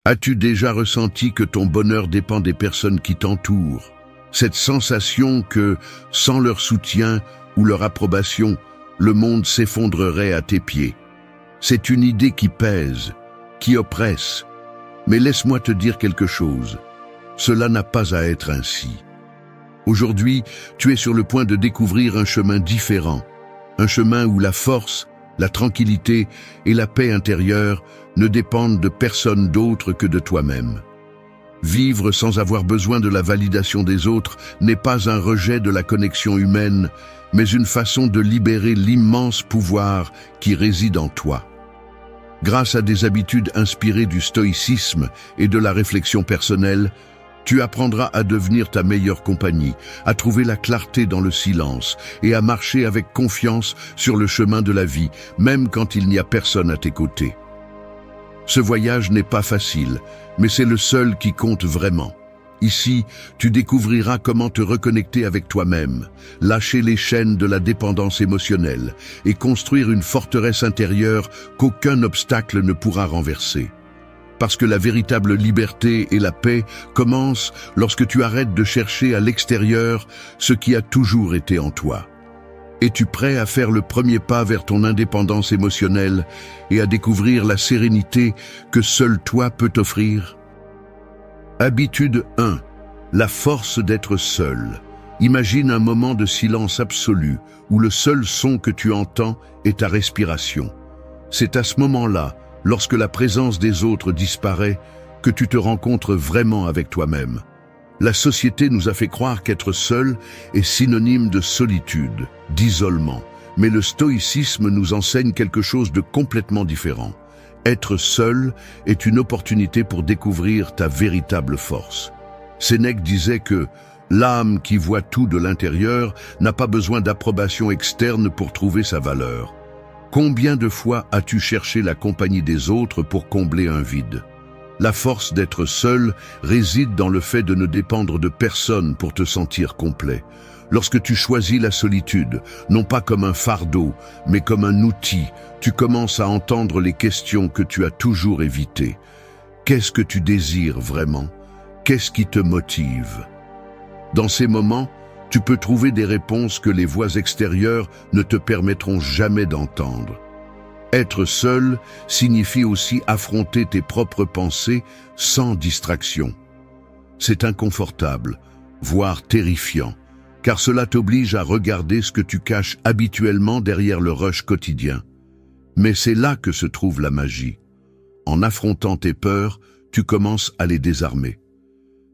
As-tu déjà ressenti que ton bonheur dépend des personnes qui t'entourent? Cette sensation que, sans leur soutien ou leur approbation, le monde s'effondrerait à tes pieds. C'est une idée qui pèse, qui oppresse. Mais laisse-moi te dire quelque chose. Cela n'a pas à être ainsi. Aujourd'hui, tu es sur le point de découvrir un chemin différent. Un chemin où la force, la tranquillité et la paix intérieure ne dépendent de personne d'autre que de toi-même. Vivre sans avoir besoin de la validation des autres n'est pas un rejet de la connexion humaine, mais une façon de libérer l'immense pouvoir qui réside en toi. Grâce à des habitudes inspirées du stoïcisme et de la réflexion personnelle, tu apprendras à devenir ta meilleure compagnie, à trouver la clarté dans le silence et à marcher avec confiance sur le chemin de la vie, même quand il n'y a personne à tes côtés. Ce voyage n'est pas facile, mais c'est le seul qui compte vraiment. Ici, tu découvriras comment te reconnecter avec toi-même, lâcher les chaînes de la dépendance émotionnelle et construire une forteresse intérieure qu'aucun obstacle ne pourra renverser. Parce que la véritable liberté et la paix commencent lorsque tu arrêtes de chercher à l'extérieur ce qui a toujours été en toi. Es-tu prêt à faire le premier pas vers ton indépendance émotionnelle et à découvrir la sérénité que seul toi peut t'offrir? Habitude 1. La force d'être seul. Imagine un moment de silence absolu où le seul son que tu entends est ta respiration. C'est à ce moment-là, lorsque la présence des autres disparaît, que tu te rencontres vraiment avec toi-même. La société nous a fait croire qu'être seul est synonyme de solitude, d'isolement. Mais le stoïcisme nous enseigne quelque chose de complètement différent. Être seul est une opportunité pour découvrir ta véritable force. Sénèque disait que l'âme qui voit tout de l'intérieur n'a pas besoin d'approbation externe pour trouver sa valeur. Combien de fois as-tu cherché la compagnie des autres pour combler un vide? La force d'être seul réside dans le fait de ne dépendre de personne pour te sentir complet. Lorsque tu choisis la solitude, non pas comme un fardeau, mais comme un outil, tu commences à entendre les questions que tu as toujours évitées. Qu'est-ce que tu désires vraiment? Qu'est-ce qui te motive? Dans ces moments, tu peux trouver des réponses que les voix extérieures ne te permettront jamais d'entendre. Être seul signifie aussi affronter tes propres pensées sans distraction. C'est inconfortable, voire terrifiant, car cela t'oblige à regarder ce que tu caches habituellement derrière le rush quotidien. Mais c'est là que se trouve la magie. En affrontant tes peurs, tu commences à les désarmer.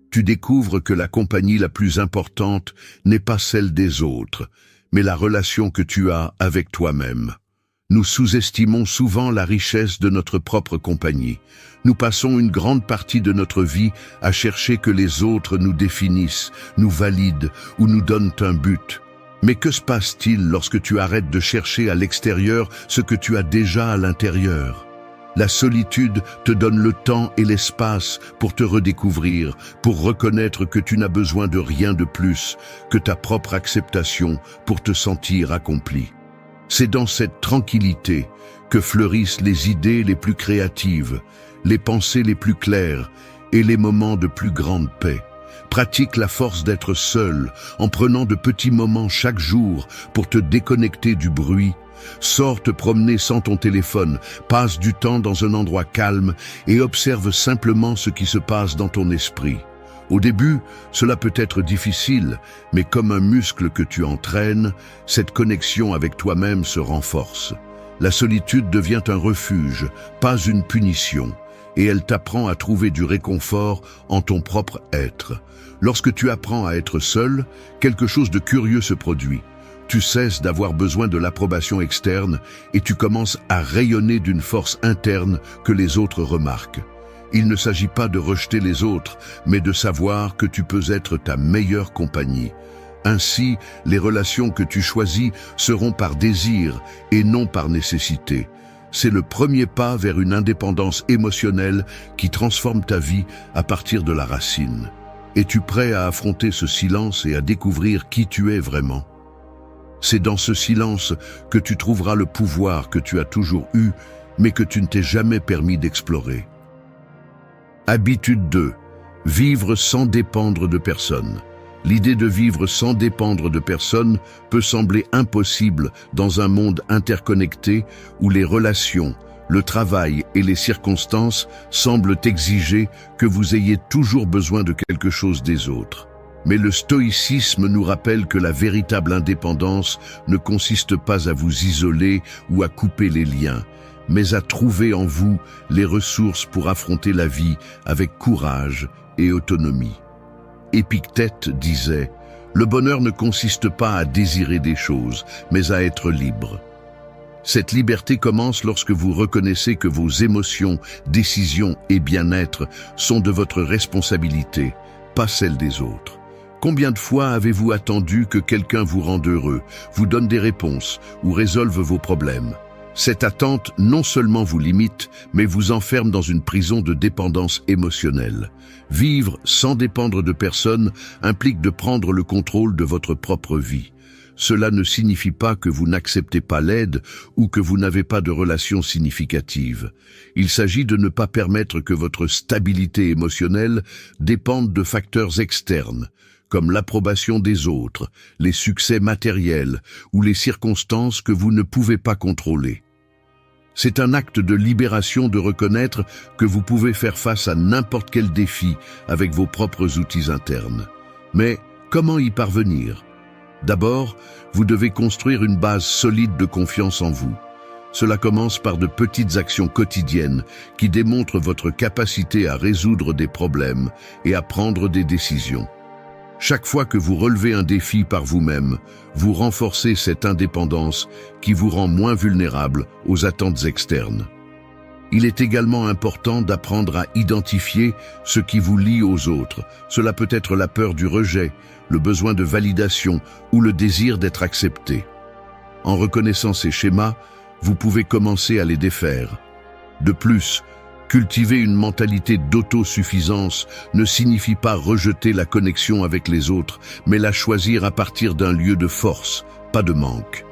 Tu découvres que la compagnie la plus importante n'est pas celle des autres, mais la relation que tu as avec toi-même. Nous sous-estimons souvent la richesse de notre propre compagnie. Nous passons une grande partie de notre vie à chercher que les autres nous définissent, nous valident ou nous donnent un but. Mais que se passe-t-il lorsque tu arrêtes de chercher à l'extérieur ce que tu as déjà à l'intérieur? La solitude te donne le temps et l'espace pour te redécouvrir, pour reconnaître que tu n'as besoin de rien de plus que ta propre acceptation pour te sentir accompli. C'est dans cette tranquillité que fleurissent les idées les plus créatives, les pensées les plus claires et les moments de plus grande paix. Pratique la force d'être seul en prenant de petits moments chaque jour pour te déconnecter du bruit. Sors te promener sans ton téléphone, passe du temps dans un endroit calme et observe simplement ce qui se passe dans ton esprit. Au début, cela peut être difficile, mais comme un muscle que tu entraînes, cette connexion avec toi-même se renforce. La solitude devient un refuge, pas une punition, et elle t'apprend à trouver du réconfort en ton propre être. Lorsque tu apprends à être seul, quelque chose de curieux se produit. Tu cesses d'avoir besoin de l'approbation externe et tu commences à rayonner d'une force interne que les autres remarquent. Il ne s'agit pas de rejeter les autres, mais de savoir que tu peux être ta meilleure compagnie. Ainsi, les relations que tu choisis seront par désir et non par nécessité. C'est le premier pas vers une indépendance émotionnelle qui transforme ta vie à partir de la racine. Es-tu prêt à affronter ce silence et à découvrir qui tu es vraiment? C'est dans ce silence que tu trouveras le pouvoir que tu as toujours eu, mais que tu ne t'es jamais permis d'explorer. Habitude 2. Vivre sans dépendre de personne. L'idée de vivre sans dépendre de personne peut sembler impossible dans un monde interconnecté où les relations, le travail et les circonstances semblent exiger que vous ayez toujours besoin de quelque chose des autres. Mais le stoïcisme nous rappelle que la véritable indépendance ne consiste pas à vous isoler ou à couper les liens, mais à trouver en vous les ressources pour affronter la vie avec courage et autonomie. Épictète disait « Le bonheur ne consiste pas à désirer des choses, mais à être libre ». Cette liberté commence lorsque vous reconnaissez que vos émotions, décisions et bien-être sont de votre responsabilité, pas celle des autres. Combien de fois avez-vous attendu que quelqu'un vous rende heureux, vous donne des réponses ou résolve vos problèmes? Cette attente non seulement vous limite, mais vous enferme dans une prison de dépendance émotionnelle. Vivre sans dépendre de personne implique de prendre le contrôle de votre propre vie. Cela ne signifie pas que vous n'acceptez pas l'aide ou que vous n'avez pas de relations significatives. Il s'agit de ne pas permettre que votre stabilité émotionnelle dépende de facteurs externes, comme l'approbation des autres, les succès matériels ou les circonstances que vous ne pouvez pas contrôler. C'est un acte de libération de reconnaître que vous pouvez faire face à n'importe quel défi avec vos propres outils internes. Mais comment y parvenir? D'abord, vous devez construire une base solide de confiance en vous. Cela commence par de petites actions quotidiennes qui démontrent votre capacité à résoudre des problèmes et à prendre des décisions. Chaque fois que vous relevez un défi par vous-même, vous renforcez cette indépendance qui vous rend moins vulnérable aux attentes externes. Il est également important d'apprendre à identifier ce qui vous lie aux autres. Cela peut être la peur du rejet, le besoin de validation ou le désir d'être accepté. En reconnaissant ces schémas, vous pouvez commencer à les défaire. De plus, cultiver une mentalité d'autosuffisance ne signifie pas rejeter la connexion avec les autres, mais la choisir à partir d'un lieu de force, pas de manque.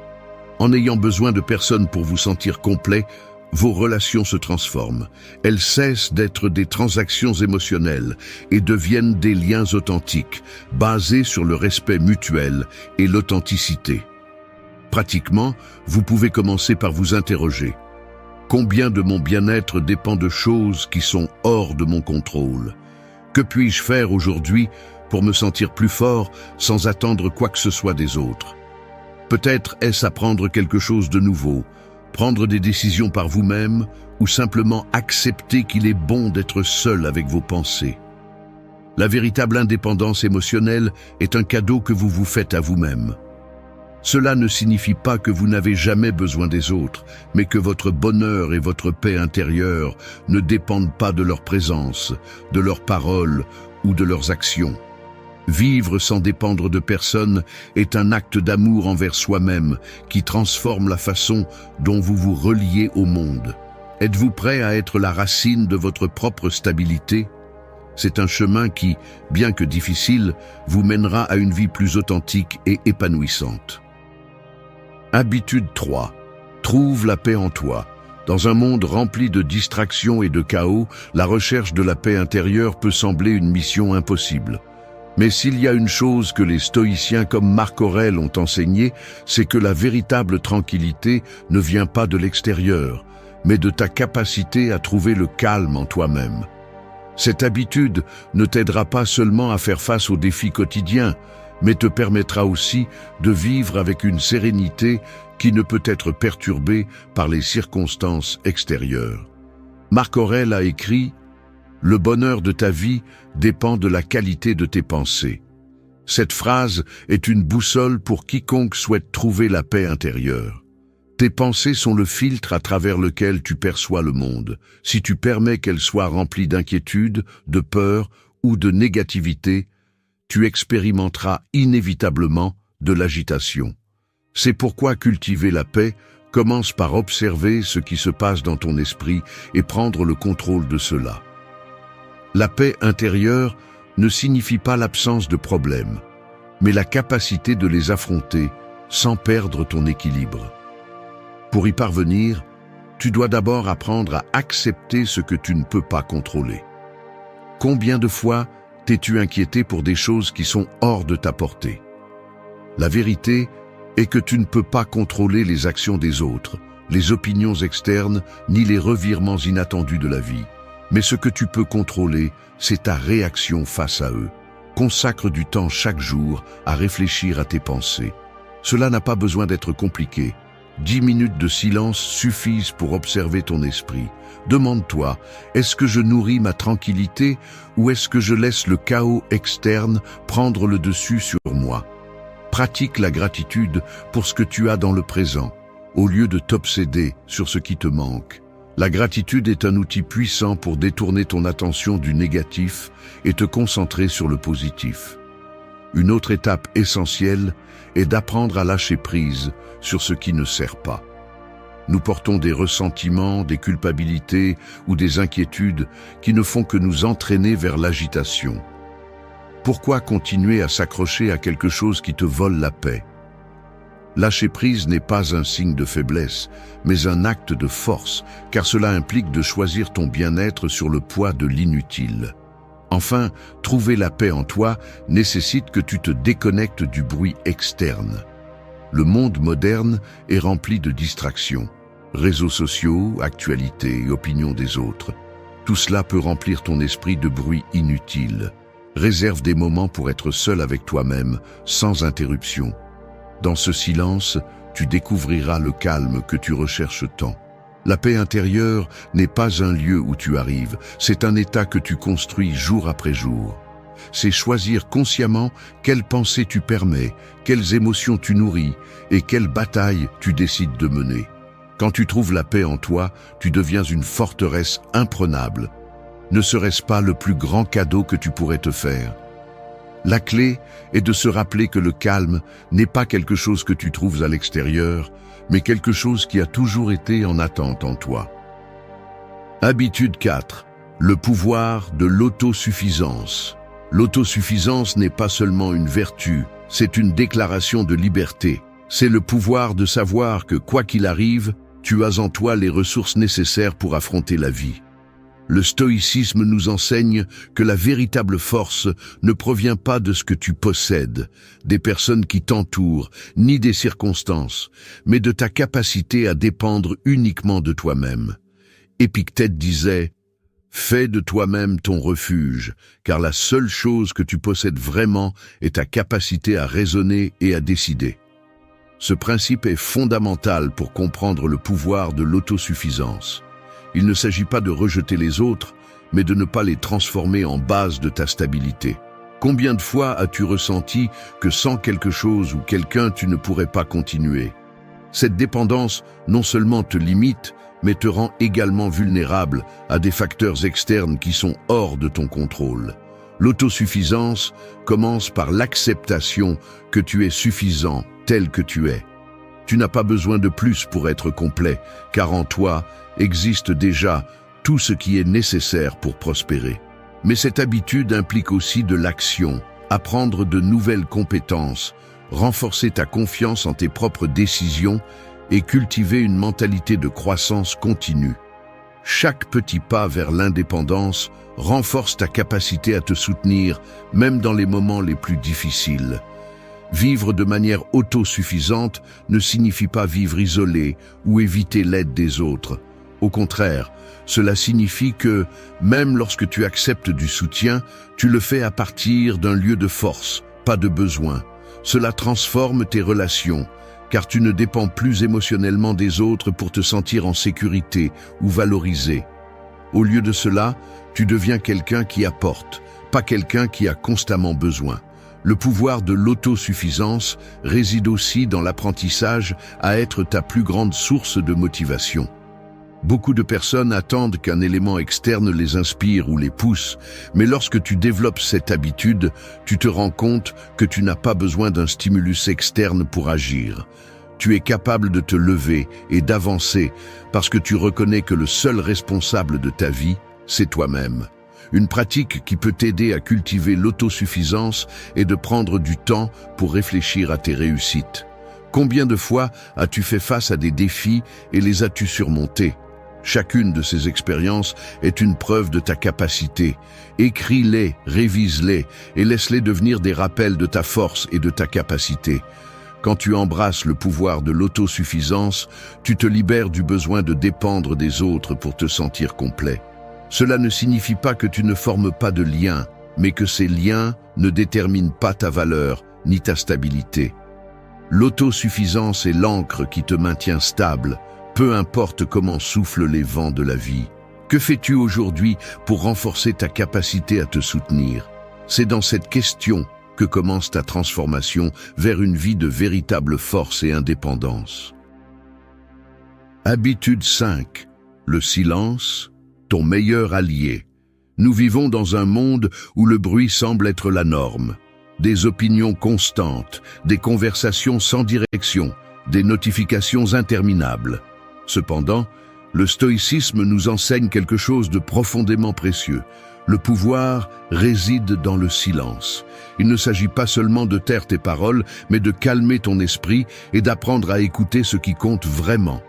En ayant besoin de personne pour vous sentir complet, vos relations se transforment. Elles cessent d'être des transactions émotionnelles et deviennent des liens authentiques, basés sur le respect mutuel et l'authenticité. Pratiquement, vous pouvez commencer par vous interroger. Combien de mon bien-être dépend de choses qui sont hors de mon contrôle? Que puis-je faire aujourd'hui pour me sentir plus fort sans attendre quoi que ce soit des autres? Peut-être est-ce apprendre quelque chose de nouveau, prendre des décisions par vous-même ou simplement accepter qu'il est bon d'être seul avec vos pensées. La véritable indépendance émotionnelle est un cadeau que vous vous faites à vous-même. Cela ne signifie pas que vous n'avez jamais besoin des autres, mais que votre bonheur et votre paix intérieure ne dépendent pas de leur présence, de leurs paroles ou de leurs actions. Vivre sans dépendre de personne est un acte d'amour envers soi-même qui transforme la façon dont vous vous reliez au monde. Êtes-vous prêt à être la racine de votre propre stabilité? C'est un chemin qui, bien que difficile, vous mènera à une vie plus authentique et épanouissante. Habitude 3. Trouve la paix en toi. Dans un monde rempli de distractions et de chaos, la recherche de la paix intérieure peut sembler une mission impossible. Mais s'il y a une chose que les stoïciens comme Marc Aurèle ont enseignée, c'est que la véritable tranquillité ne vient pas de l'extérieur, mais de ta capacité à trouver le calme en toi-même. Cette habitude ne t'aidera pas seulement à faire face aux défis quotidiens, mais te permettra aussi de vivre avec une sérénité qui ne peut être perturbée par les circonstances extérieures. Marc Aurèle a écrit « Le bonheur de ta vie dépend de la qualité de tes pensées ». Cette phrase est une boussole pour quiconque souhaite trouver la paix intérieure. Tes pensées sont le filtre à travers lequel tu perçois le monde. Si tu permets qu'elles soient remplies d'inquiétude, de peur ou de négativité, tu expérimenteras inévitablement de l'agitation. C'est pourquoi cultiver la paix commence par observer ce qui se passe dans ton esprit et prendre le contrôle de cela. La paix intérieure ne signifie pas l'absence de problèmes, mais la capacité de les affronter sans perdre ton équilibre. Pour y parvenir, tu dois d'abord apprendre à accepter ce que tu ne peux pas contrôler. Combien de fois t'es-tu inquiété pour des choses qui sont hors de ta portée? La vérité est que tu ne peux pas contrôler les actions des autres, les opinions externes, ni les revirements inattendus de la vie. Mais ce que tu peux contrôler, c'est ta réaction face à eux. Consacre du temps chaque jour à réfléchir à tes pensées. Cela n'a pas besoin d'être compliqué. 10 minutes de silence suffisent pour observer ton esprit. Demande-toi, est-ce que je nourris ma tranquillité ou est-ce que je laisse le chaos externe prendre le dessus sur moi? Pratique la gratitude pour ce que tu as dans le présent, au lieu de t'obséder sur ce qui te manque. La gratitude est un outil puissant pour détourner ton attention du négatif et te concentrer sur le positif. Une autre étape essentielle est d'apprendre à lâcher prise sur ce qui ne sert pas. Nous portons des ressentiments, des culpabilités ou des inquiétudes qui ne font que nous entraîner vers l'agitation. Pourquoi continuer à s'accrocher à quelque chose qui te vole la paix? Lâcher prise n'est pas un signe de faiblesse, mais un acte de force, car cela implique de choisir ton bien-être sur le poids de l'inutile. Enfin, trouver la paix en toi nécessite que tu te déconnectes du bruit externe. Le monde moderne est rempli de distractions. Réseaux sociaux, actualités, opinions des autres. Tout cela peut remplir ton esprit de bruit inutile. Réserve des moments pour être seul avec toi-même, sans interruption. Dans ce silence, tu découvriras le calme que tu recherches tant. La paix intérieure n'est pas un lieu où tu arrives, c'est un état que tu construis jour après jour. C'est choisir consciemment quelles pensées tu permets, quelles émotions tu nourris et quelles batailles tu décides de mener. Quand tu trouves la paix en toi, tu deviens une forteresse imprenable. Ne serait-ce pas le plus grand cadeau que tu pourrais te faire? La clé est de se rappeler que le calme n'est pas quelque chose que tu trouves à l'extérieur, mais quelque chose qui a toujours été en attente en toi. Habitude 4. Le pouvoir de l'autosuffisance. L'autosuffisance n'est pas seulement une vertu, c'est une déclaration de liberté. C'est le pouvoir de savoir que, quoi qu'il arrive, tu as en toi les ressources nécessaires pour affronter la vie. Le stoïcisme nous enseigne que la véritable force ne provient pas de ce que tu possèdes, des personnes qui t'entourent, ni des circonstances, mais de ta capacité à dépendre uniquement de toi-même. Épictète disait « Fais de toi-même ton refuge, car la seule chose que tu possèdes vraiment est ta capacité à raisonner et à décider. » Ce principe est fondamental pour comprendre le pouvoir de l'autosuffisance. Il ne s'agit pas de rejeter les autres, mais de ne pas les transformer en base de ta stabilité. Combien de fois as-tu ressenti que sans quelque chose ou quelqu'un, tu ne pourrais pas continuer? Cette dépendance non seulement te limite, mais te rend également vulnérable à des facteurs externes qui sont hors de ton contrôle. L'autosuffisance commence par l'acceptation que tu es suffisant tel que tu es. Tu n'as pas besoin de plus pour être complet, car en toi existe déjà tout ce qui est nécessaire pour prospérer. Mais cette habitude implique aussi de l'action, apprendre de nouvelles compétences, renforcer ta confiance en tes propres décisions et cultiver une mentalité de croissance continue. Chaque petit pas vers l'indépendance renforce ta capacité à te soutenir, même dans les moments les plus difficiles. Vivre de manière autosuffisante ne signifie pas vivre isolé ou éviter l'aide des autres. Au contraire, cela signifie que, même lorsque tu acceptes du soutien, tu le fais à partir d'un lieu de force, pas de besoin. Cela transforme tes relations, car tu ne dépends plus émotionnellement des autres pour te sentir en sécurité ou valorisé. Au lieu de cela, tu deviens quelqu'un qui apporte, pas quelqu'un qui a constamment besoin. Le pouvoir de l'autosuffisance réside aussi dans l'apprentissage à être ta plus grande source de motivation. Beaucoup de personnes attendent qu'un élément externe les inspire ou les pousse, mais lorsque tu développes cette habitude, tu te rends compte que tu n'as pas besoin d'un stimulus externe pour agir. Tu es capable de te lever et d'avancer parce que tu reconnais que le seul responsable de ta vie, c'est toi-même. Une pratique qui peut t'aider à cultiver l'autosuffisance est de prendre du temps pour réfléchir à tes réussites. Combien de fois as-tu fait face à des défis et les as-tu surmontés? Chacune de ces expériences est une preuve de ta capacité. Écris-les, révise-les et laisse-les devenir des rappels de ta force et de ta capacité. Quand tu embrasses le pouvoir de l'autosuffisance, tu te libères du besoin de dépendre des autres pour te sentir complet. Cela ne signifie pas que tu ne formes pas de liens, mais que ces liens ne déterminent pas ta valeur ni ta stabilité. L'autosuffisance est l'ancre qui te maintient stable, peu importe comment soufflent les vents de la vie. Que fais-tu aujourd'hui pour renforcer ta capacité à te soutenir? C'est dans cette question que commence ta transformation vers une vie de véritable force et indépendance. Habitude 5. Le silence, ton meilleur allié. Nous vivons dans un monde où le bruit semble être la norme. Des opinions constantes, des conversations sans direction, des notifications interminables. Cependant, le stoïcisme nous enseigne quelque chose de profondément précieux. Le pouvoir réside dans le silence. Il ne s'agit pas seulement de taire tes paroles, mais de calmer ton esprit et d'apprendre à écouter ce qui compte vraiment.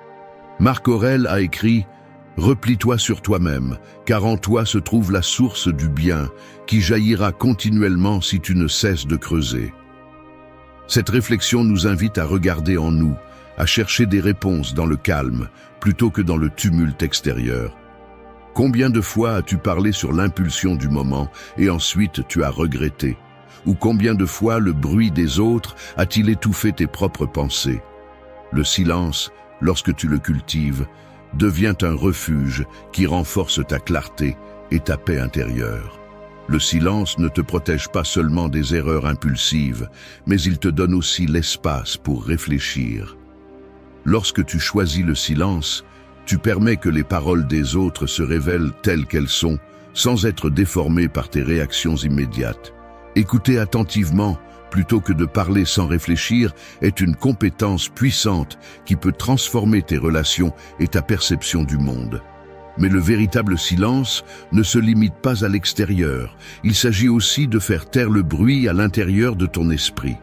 Marc Aurèle a écrit « Replie-toi sur toi-même, car en toi se trouve la source du bien, qui jaillira continuellement si tu ne cesses de creuser. » Cette réflexion nous invite à regarder en nous, à chercher des réponses dans le calme, plutôt que dans le tumulte extérieur. Combien de fois as-tu parlé sur l'impulsion du moment et ensuite tu as regretté? Ou combien de fois le bruit des autres a-t-il étouffé tes propres pensées? Le silence, lorsque tu le cultives, devient un refuge qui renforce ta clarté et ta paix intérieure. Le silence ne te protège pas seulement des erreurs impulsives, mais il te donne aussi l'espace pour réfléchir. Lorsque tu choisis le silence, tu permets que les paroles des autres se révèlent telles qu'elles sont, sans être déformées par tes réactions immédiates. Écouter attentivement, plutôt que de parler sans réfléchir, est une compétence puissante qui peut transformer tes relations et ta perception du monde. Mais le véritable silence ne se limite pas à l'extérieur. Il s'agit aussi de faire taire le bruit à l'intérieur de ton esprit.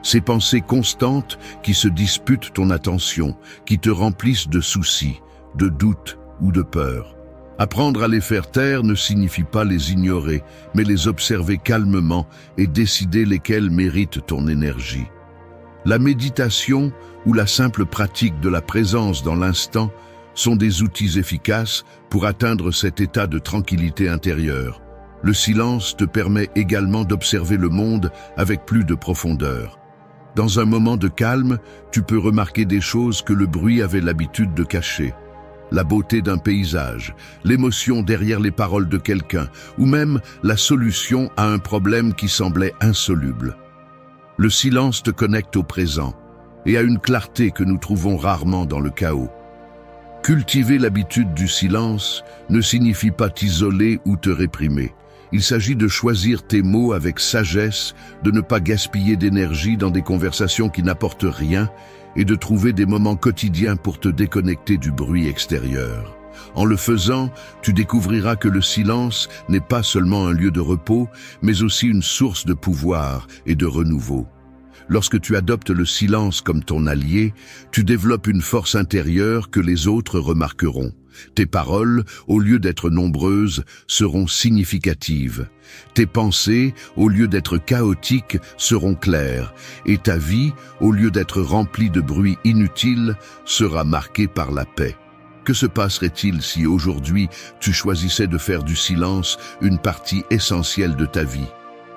Ces pensées constantes qui se disputent ton attention, qui te remplissent de soucis, de doutes ou de peur. Apprendre à les faire taire ne signifie pas les ignorer, mais les observer calmement et décider lesquels méritent ton énergie. La méditation ou la simple pratique de la présence dans l'instant sont des outils efficaces pour atteindre cet état de tranquillité intérieure. Le silence te permet également d'observer le monde avec plus de profondeur. Dans un moment de calme, tu peux remarquer des choses que le bruit avait l'habitude de cacher. La beauté d'un paysage, l'émotion derrière les paroles de quelqu'un, ou même la solution à un problème qui semblait insoluble. Le silence te connecte au présent et à une clarté que nous trouvons rarement dans le chaos. Cultiver l'habitude du silence ne signifie pas t'isoler ou te réprimer. Il s'agit de choisir tes mots avec sagesse, de ne pas gaspiller d'énergie dans des conversations qui n'apportent rien et de trouver des moments quotidiens pour te déconnecter du bruit extérieur. En le faisant, tu découvriras que le silence n'est pas seulement un lieu de repos, mais aussi une source de pouvoir et de renouveau. Lorsque tu adoptes le silence comme ton allié, tu développes une force intérieure que les autres remarqueront. Tes paroles, au lieu d'être nombreuses, seront significatives. Tes pensées, au lieu d'être chaotiques, seront claires. Et ta vie, au lieu d'être remplie de bruit inutile, sera marquée par la paix. Que se passerait-il si aujourd'hui tu choisissais de faire du silence une partie essentielle de ta vie?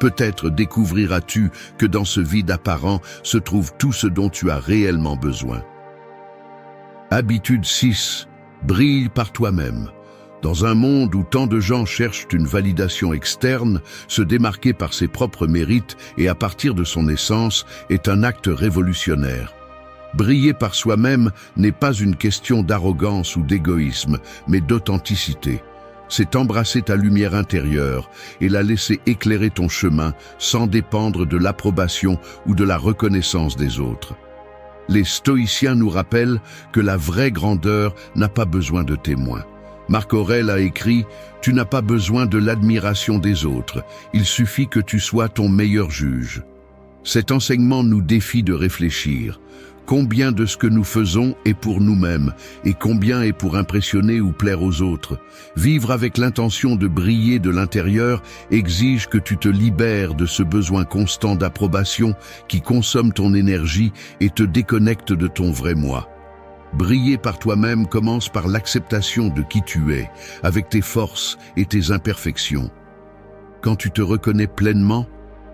Peut-être découvriras-tu que dans ce vide apparent se trouve tout ce dont tu as réellement besoin. Habitude 6. Brille par toi-même. Dans un monde où tant de gens cherchent une validation externe, se démarquer par ses propres mérites et à partir de son essence est un acte révolutionnaire. Briller par soi-même n'est pas une question d'arrogance ou d'égoïsme, mais d'authenticité. C'est embrasser ta lumière intérieure et la laisser éclairer ton chemin sans dépendre de l'approbation ou de la reconnaissance des autres. Les stoïciens nous rappellent que la vraie grandeur n'a pas besoin de témoins. Marc Aurèle a écrit « Tu n'as pas besoin de l'admiration des autres, il suffit que tu sois ton meilleur juge ». Cet enseignement nous défie de réfléchir. Combien de ce que nous faisons est pour nous-mêmes et combien est pour impressionner ou plaire aux autres? Vivre avec l'intention de briller de l'intérieur exige que tu te libères de ce besoin constant d'approbation qui consomme ton énergie et te déconnecte de ton vrai moi. Briller par toi-même commence par l'acceptation de qui tu es, avec tes forces et tes imperfections. Quand tu te reconnais pleinement,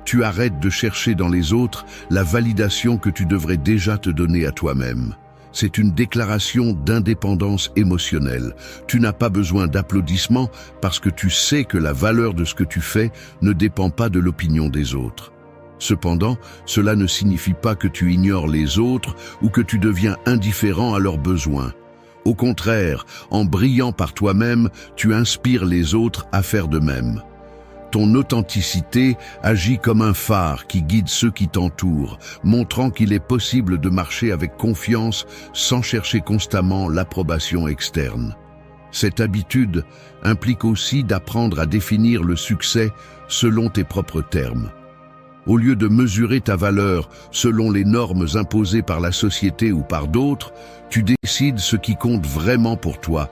tu arrêtes de chercher dans les autres la validation que tu devrais déjà te donner à toi-même. C'est une déclaration d'indépendance émotionnelle. Tu n'as pas besoin d'applaudissements parce que tu sais que la valeur de ce que tu fais ne dépend pas de l'opinion des autres. Cependant, cela ne signifie pas que tu ignores les autres ou que tu deviens indifférent à leurs besoins. Au contraire, en brillant par toi-même, tu inspires les autres à faire de même. Ton authenticité agit comme un phare qui guide ceux qui t'entourent, montrant qu'il est possible de marcher avec confiance sans chercher constamment l'approbation externe. Cette habitude implique aussi d'apprendre à définir le succès selon tes propres termes. Au lieu de mesurer ta valeur selon les normes imposées par la société ou par d'autres, tu décides ce qui compte vraiment pour toi.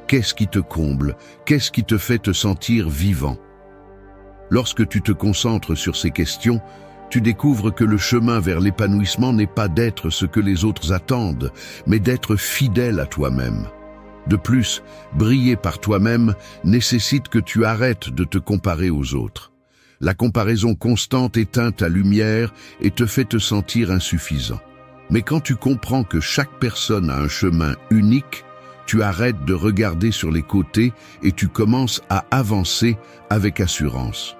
Qu'est-ce qui te comble? Qu'est-ce qui te fait te sentir vivant? Lorsque tu te concentres sur ces questions, tu découvres que le chemin vers l'épanouissement n'est pas d'être ce que les autres attendent, mais d'être fidèle à toi-même. De plus, briller par toi-même nécessite que tu arrêtes de te comparer aux autres. La comparaison constante éteint ta lumière et te fait te sentir insuffisant. Mais quand tu comprends que chaque personne a un chemin unique, tu arrêtes de regarder sur les côtés et tu commences à avancer avec assurance.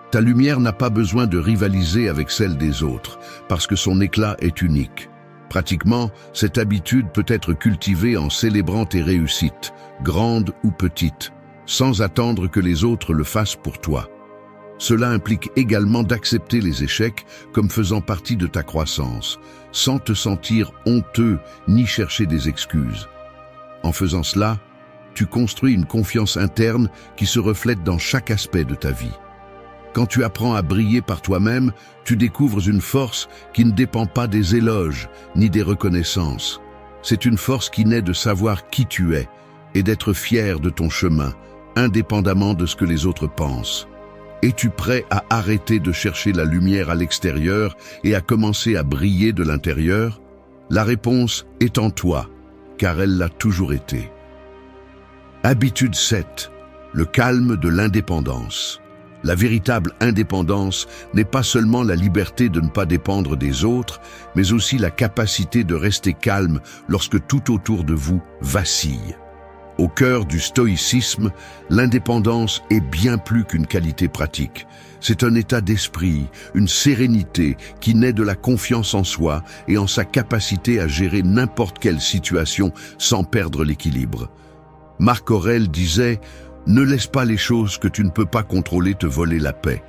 Ta lumière n'a pas besoin de rivaliser avec celle des autres, parce que son éclat est unique. Pratiquement, cette habitude peut être cultivée en célébrant tes réussites, grandes ou petites, sans attendre que les autres le fassent pour toi. Cela implique également d'accepter les échecs comme faisant partie de ta croissance, sans te sentir honteux ni chercher des excuses. En faisant cela, tu construis une confiance interne qui se reflète dans chaque aspect de ta vie. Quand tu apprends à briller par toi-même, tu découvres une force qui ne dépend pas des éloges ni des reconnaissances. C'est une force qui naît de savoir qui tu es et d'être fier de ton chemin, indépendamment de ce que les autres pensent. Es-tu prêt à arrêter de chercher la lumière à l'extérieur et à commencer à briller de l'intérieur? La réponse est en toi, car elle l'a toujours été. Habitude 7. Le calme de l'indépendance. La véritable indépendance n'est pas seulement la liberté de ne pas dépendre des autres, mais aussi la capacité de rester calme lorsque tout autour de vous vacille. Au cœur du stoïcisme, l'indépendance est bien plus qu'une qualité pratique. C'est un état d'esprit, une sérénité qui naît de la confiance en soi et en sa capacité à gérer n'importe quelle situation sans perdre l'équilibre. Marc Aurèle disait « Ne laisse pas les choses que tu ne peux pas contrôler te voler la paix ».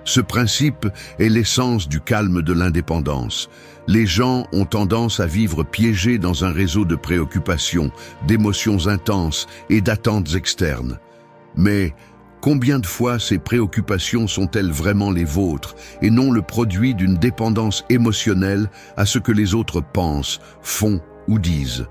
Ce principe est l'essence du calme de l'indépendance. Les gens ont tendance à vivre piégés dans un réseau de préoccupations, d'émotions intenses et d'attentes externes. Mais combien de fois ces préoccupations sont-elles vraiment les vôtres et non le produit d'une dépendance émotionnelle à ce que les autres pensent, font ou disent?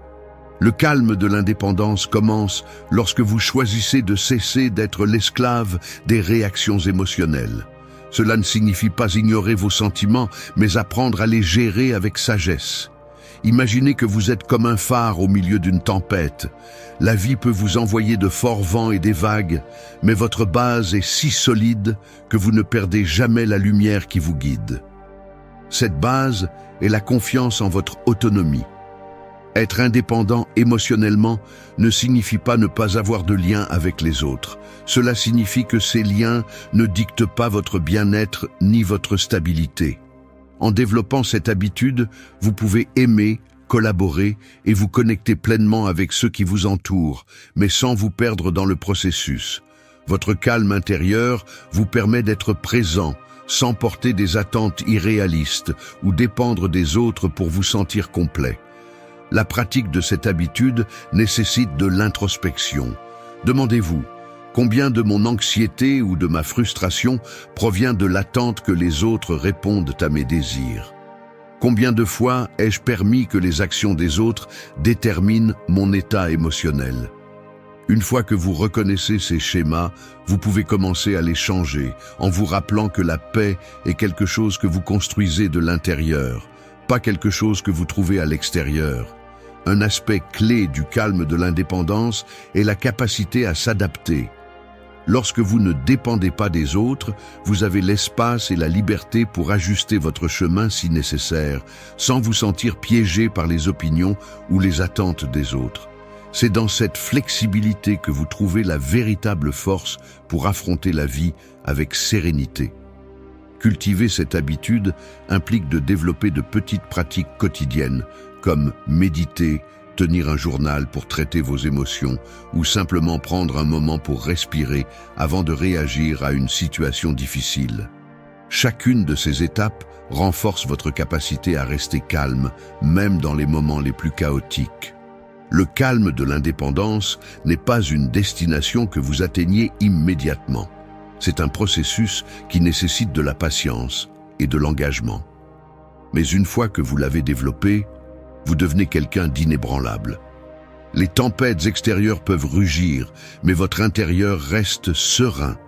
Le calme de l'indépendance commence lorsque vous choisissez de cesser d'être l'esclave des réactions émotionnelles. Cela ne signifie pas ignorer vos sentiments, mais apprendre à les gérer avec sagesse. Imaginez que vous êtes comme un phare au milieu d'une tempête. La vie peut vous envoyer de forts vents et des vagues, mais votre base est si solide que vous ne perdez jamais la lumière qui vous guide. Cette base est la confiance en votre autonomie. Être indépendant émotionnellement ne signifie pas ne pas avoir de lien avec les autres. Cela signifie que ces liens ne dictent pas votre bien-être ni votre stabilité. En développant cette habitude, vous pouvez aimer, collaborer et vous connecter pleinement avec ceux qui vous entourent, mais sans vous perdre dans le processus. Votre calme intérieur vous permet d'être présent, sans porter des attentes irréalistes ou dépendre des autres pour vous sentir complet. La pratique de cette habitude nécessite de l'introspection. Demandez-vous, combien de mon anxiété ou de ma frustration provient de l'attente que les autres répondent à mes désirs? Combien de fois ai-je permis que les actions des autres déterminent mon état émotionnel? Une fois que vous reconnaissez ces schémas, vous pouvez commencer à les changer en vous rappelant que la paix est quelque chose que vous construisez de l'intérieur, pas quelque chose que vous trouvez à l'extérieur. Un aspect clé du calme de l'indépendance est la capacité à s'adapter. Lorsque vous ne dépendez pas des autres, vous avez l'espace et la liberté pour ajuster votre chemin si nécessaire, sans vous sentir piégé par les opinions ou les attentes des autres. C'est dans cette flexibilité que vous trouvez la véritable force pour affronter la vie avec sérénité. Cultiver cette habitude implique de développer de petites pratiques quotidiennes, comme méditer, tenir un journal pour traiter vos émotions ou simplement prendre un moment pour respirer avant de réagir à une situation difficile. Chacune de ces étapes renforce votre capacité à rester calme, même dans les moments les plus chaotiques. Le calme de l'indépendance n'est pas une destination que vous atteignez immédiatement. C'est un processus qui nécessite de la patience et de l'engagement. Mais une fois que vous l'avez développé, vous devenez quelqu'un d'inébranlable. Les tempêtes extérieures peuvent rugir, mais votre intérieur reste serein.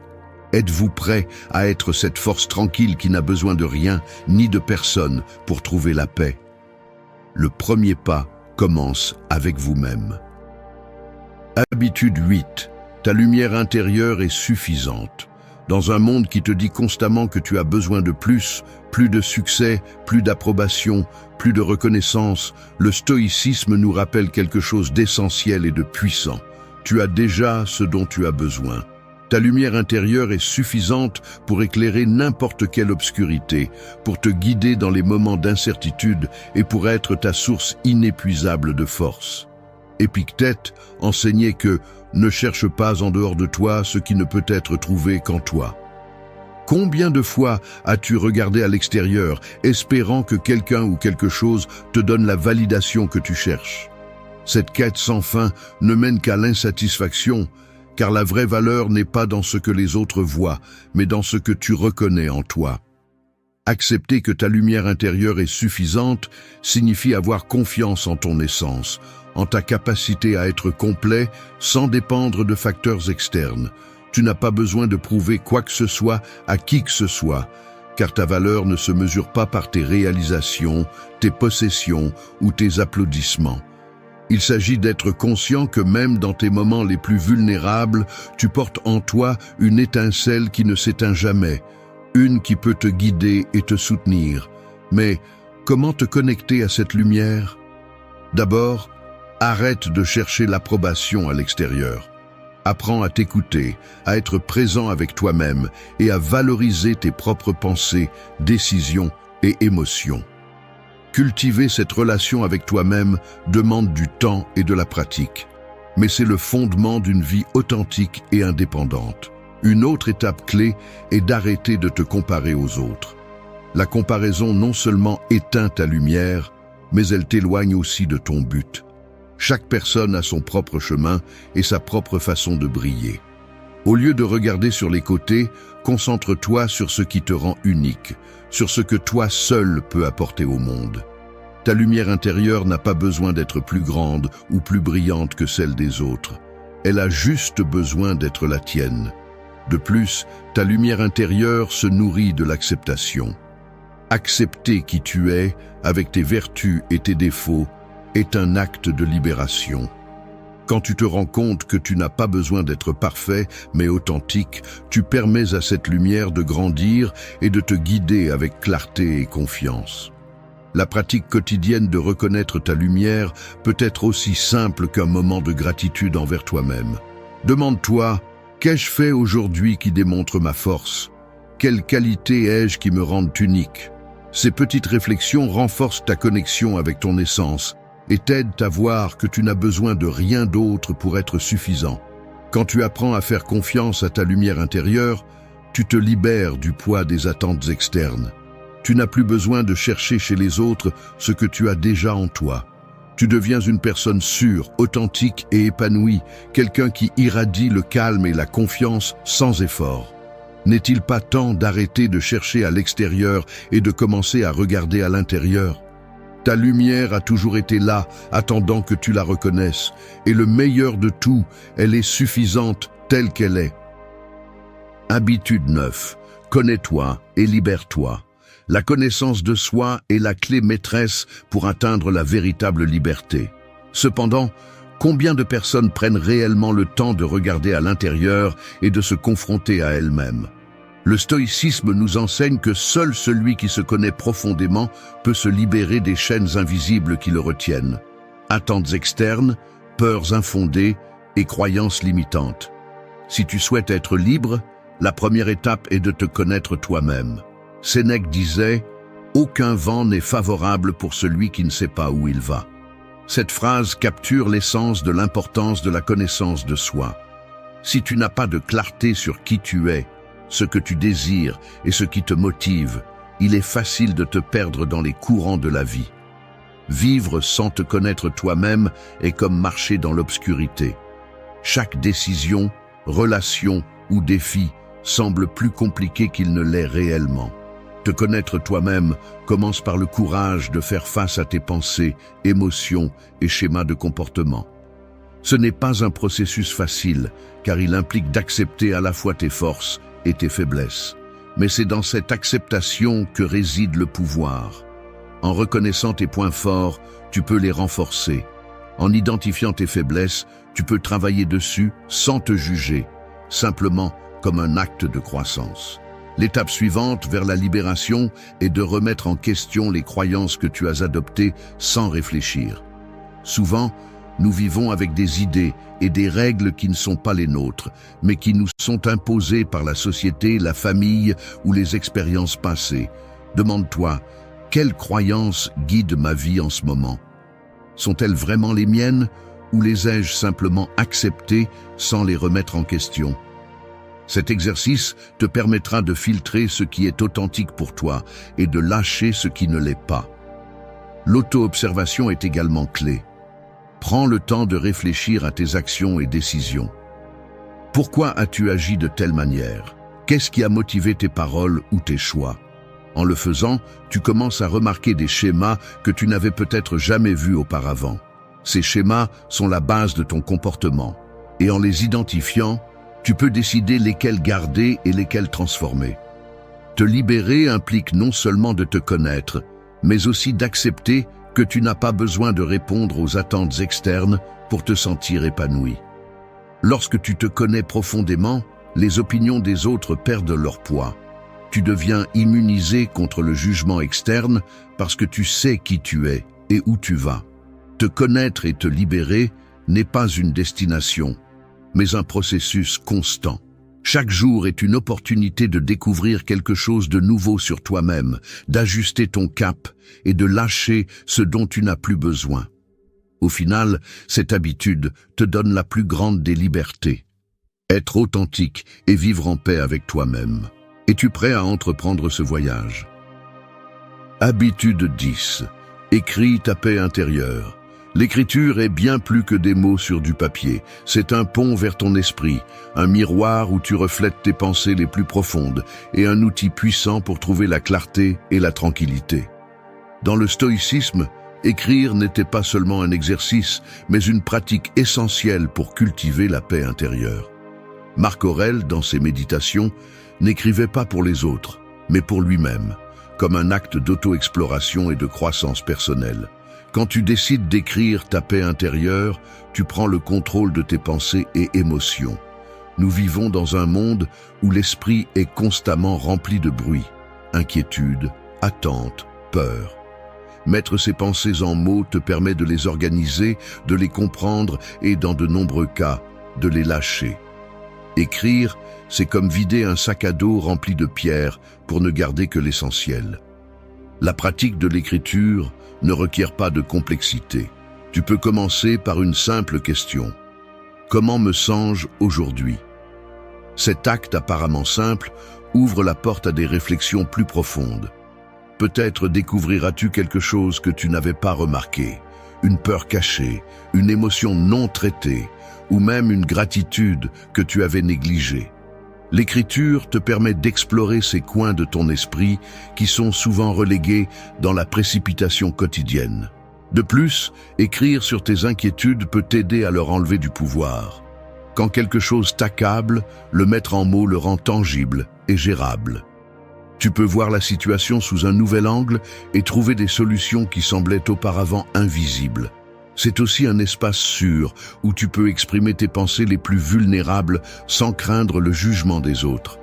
Êtes-vous prêt à être cette force tranquille qui n'a besoin de rien ni de personne pour trouver la paix? Le premier pas commence avec vous-même. Habitude 8. Ta lumière intérieure est suffisante. Dans un monde qui te dit constamment que tu as besoin de plus de succès, plus d'approbation, plus de reconnaissance, le stoïcisme nous rappelle quelque chose d'essentiel et de puissant. Tu as déjà ce dont tu as besoin. Ta lumière intérieure est suffisante pour éclairer n'importe quelle obscurité, pour te guider dans les moments d'incertitude et pour être ta source inépuisable de force. Épictète enseignait que « ne cherche pas en dehors de toi ce qui ne peut être trouvé qu'en toi ». Combien de fois as-tu regardé à l'extérieur, espérant que quelqu'un ou quelque chose te donne la validation que tu cherches? Cette quête sans fin ne mène qu'à l'insatisfaction, car la vraie valeur n'est pas dans ce que les autres voient, mais dans ce que tu reconnais en toi. Accepter que ta lumière intérieure est suffisante signifie avoir confiance en ton essence, en ta capacité à être complet sans dépendre de facteurs externes. Tu n'as pas besoin de prouver quoi que ce soit à qui que ce soit, car ta valeur ne se mesure pas par tes réalisations, tes possessions ou tes applaudissements. Il s'agit d'être conscient que même dans tes moments les plus vulnérables, tu portes en toi une étincelle qui ne s'éteint jamais, une qui peut te guider et te soutenir. Mais comment te connecter à cette lumière? D'abord, arrête de chercher l'approbation à l'extérieur. Apprends à t'écouter, à être présent avec toi-même et à valoriser tes propres pensées, décisions et émotions. Cultiver cette relation avec toi-même demande du temps et de la pratique, mais c'est le fondement d'une vie authentique et indépendante. Une autre étape clé est d'arrêter de te comparer aux autres. La comparaison non seulement éteint ta lumière, mais elle t'éloigne aussi de ton but. Chaque personne a son propre chemin et sa propre façon de briller. Au lieu de regarder sur les côtés, concentre-toi sur ce qui te rend unique, sur ce que toi seul peux apporter au monde. Ta lumière intérieure n'a pas besoin d'être plus grande ou plus brillante que celle des autres. Elle a juste besoin d'être la tienne. De plus, ta lumière intérieure se nourrit de l'acceptation. Accepter qui tu es, avec tes vertus et tes défauts, est un acte de libération. Quand tu te rends compte que tu n'as pas besoin d'être parfait, mais authentique, tu permets à cette lumière de grandir et de te guider avec clarté et confiance. La pratique quotidienne de reconnaître ta lumière peut être aussi simple qu'un moment de gratitude envers toi-même. Demande-toi, qu'ai-je fait aujourd'hui qui démontre ma force? Quelles qualités ai-je qui me rendent unique? Ces petites réflexions renforcent ta connexion avec ton essence et t'aident à voir que tu n'as besoin de rien d'autre pour être suffisant. Quand tu apprends à faire confiance à ta lumière intérieure, tu te libères du poids des attentes externes. Tu n'as plus besoin de chercher chez les autres ce que tu as déjà en toi. Tu deviens une personne sûre, authentique et épanouie, quelqu'un qui irradie le calme et la confiance sans effort. N'est-il pas temps d'arrêter de chercher à l'extérieur et de commencer à regarder à l'intérieur? Ta lumière a toujours été là, attendant que tu la reconnaisses, et le meilleur de tout, elle est suffisante telle qu'elle est. Habitude 9. Connais-toi et libère-toi. La connaissance de soi est la clé maîtresse pour atteindre la véritable liberté. Cependant, combien de personnes prennent réellement le temps de regarder à l'intérieur et de se confronter à elles-mêmes? Le stoïcisme nous enseigne que seul celui qui se connaît profondément peut se libérer des chaînes invisibles qui le retiennent. Attentes externes, peurs infondées et croyances limitantes. Si tu souhaites être libre, la première étape est de te connaître toi-même. Sénèque disait « Aucun vent n'est favorable pour celui qui ne sait pas où il va ». Cette phrase capture l'essence de l'importance de la connaissance de soi. Si tu n'as pas de clarté sur qui tu es, ce que tu désires et ce qui te motive, il est facile de te perdre dans les courants de la vie. Vivre sans te connaître toi-même est comme marcher dans l'obscurité. Chaque décision, relation ou défi semble plus compliqué qu'il ne l'est réellement. Te connaître toi-même commence par le courage de faire face à tes pensées, émotions et schémas de comportement. Ce n'est pas un processus facile, car il implique d'accepter à la fois tes forces et tes faiblesses. Mais c'est dans cette acceptation que réside le pouvoir. En reconnaissant tes points forts, tu peux les renforcer. En identifiant tes faiblesses, tu peux travailler dessus sans te juger, simplement comme un acte de croissance. L'étape suivante vers la libération est de remettre en question les croyances que tu as adoptées sans réfléchir. Souvent, nous vivons avec des idées et des règles qui ne sont pas les nôtres, mais qui nous sont imposées par la société, la famille ou les expériences passées. Demande-toi, quelles croyances guident ma vie en ce moment? Sont-elles vraiment les miennes ou les ai-je simplement acceptées sans les remettre en question? Cet exercice te permettra de filtrer ce qui est authentique pour toi et de lâcher ce qui ne l'est pas. L'auto-observation est également clé. Prends le temps de réfléchir à tes actions et décisions. Pourquoi as-tu agi de telle manière? Qu'est-ce qui a motivé tes paroles ou tes choix? En le faisant, tu commences à remarquer des schémas que tu n'avais peut-être jamais vus auparavant. Ces schémas sont la base de ton comportement, et en les identifiant, tu peux décider lesquels garder et lesquels transformer. Te libérer implique non seulement de te connaître, mais aussi d'accepter que tu n'as pas besoin de répondre aux attentes externes pour te sentir épanoui. Lorsque tu te connais profondément, les opinions des autres perdent leur poids. Tu deviens immunisé contre le jugement externe parce que tu sais qui tu es et où tu vas. Te connaître et te libérer n'est pas une destination, mais un processus constant. Chaque jour est une opportunité de découvrir quelque chose de nouveau sur toi-même, d'ajuster ton cap et de lâcher ce dont tu n'as plus besoin. Au final, cette habitude te donne la plus grande des libertés. Être authentique et vivre en paix avec toi-même. Es-tu prêt à entreprendre ce voyage? Habitude 10. Écris ta paix intérieure. L'écriture est bien plus que des mots sur du papier. C'est un pont vers ton esprit, un miroir où tu reflètes tes pensées les plus profondes et un outil puissant pour trouver la clarté et la tranquillité. Dans le stoïcisme, écrire n'était pas seulement un exercice, mais une pratique essentielle pour cultiver la paix intérieure. Marc Aurèle, dans ses méditations, n'écrivait pas pour les autres, mais pour lui-même, comme un acte d'auto-exploration et de croissance personnelle. Quand tu décides d'écrire ta paix intérieure, tu prends le contrôle de tes pensées et émotions. Nous vivons dans un monde où l'esprit est constamment rempli de bruit, inquiétude, attente, peur. Mettre ces pensées en mots te permet de les organiser, de les comprendre et, dans de nombreux cas, de les lâcher. Écrire, c'est comme vider un sac à dos rempli de pierres pour ne garder que l'essentiel. La pratique de l'écriture ne requiert pas de complexité. Tu peux commencer par une simple question. Comment me sens-je aujourd'hui? Cet acte apparemment simple ouvre la porte à des réflexions plus profondes. Peut-être découvriras-tu quelque chose que tu n'avais pas remarqué, une peur cachée, une émotion non traitée, ou même une gratitude que tu avais négligée. L'écriture te permet d'explorer ces coins de ton esprit qui sont souvent relégués dans la précipitation quotidienne. De plus, écrire sur tes inquiétudes peut t'aider à leur enlever du pouvoir. Quand quelque chose t'accable, le mettre en mots le rend tangible et gérable. Tu peux voir la situation sous un nouvel angle et trouver des solutions qui semblaient auparavant invisibles. C'est aussi un espace sûr où tu peux exprimer tes pensées les plus vulnérables sans craindre le jugement des autres.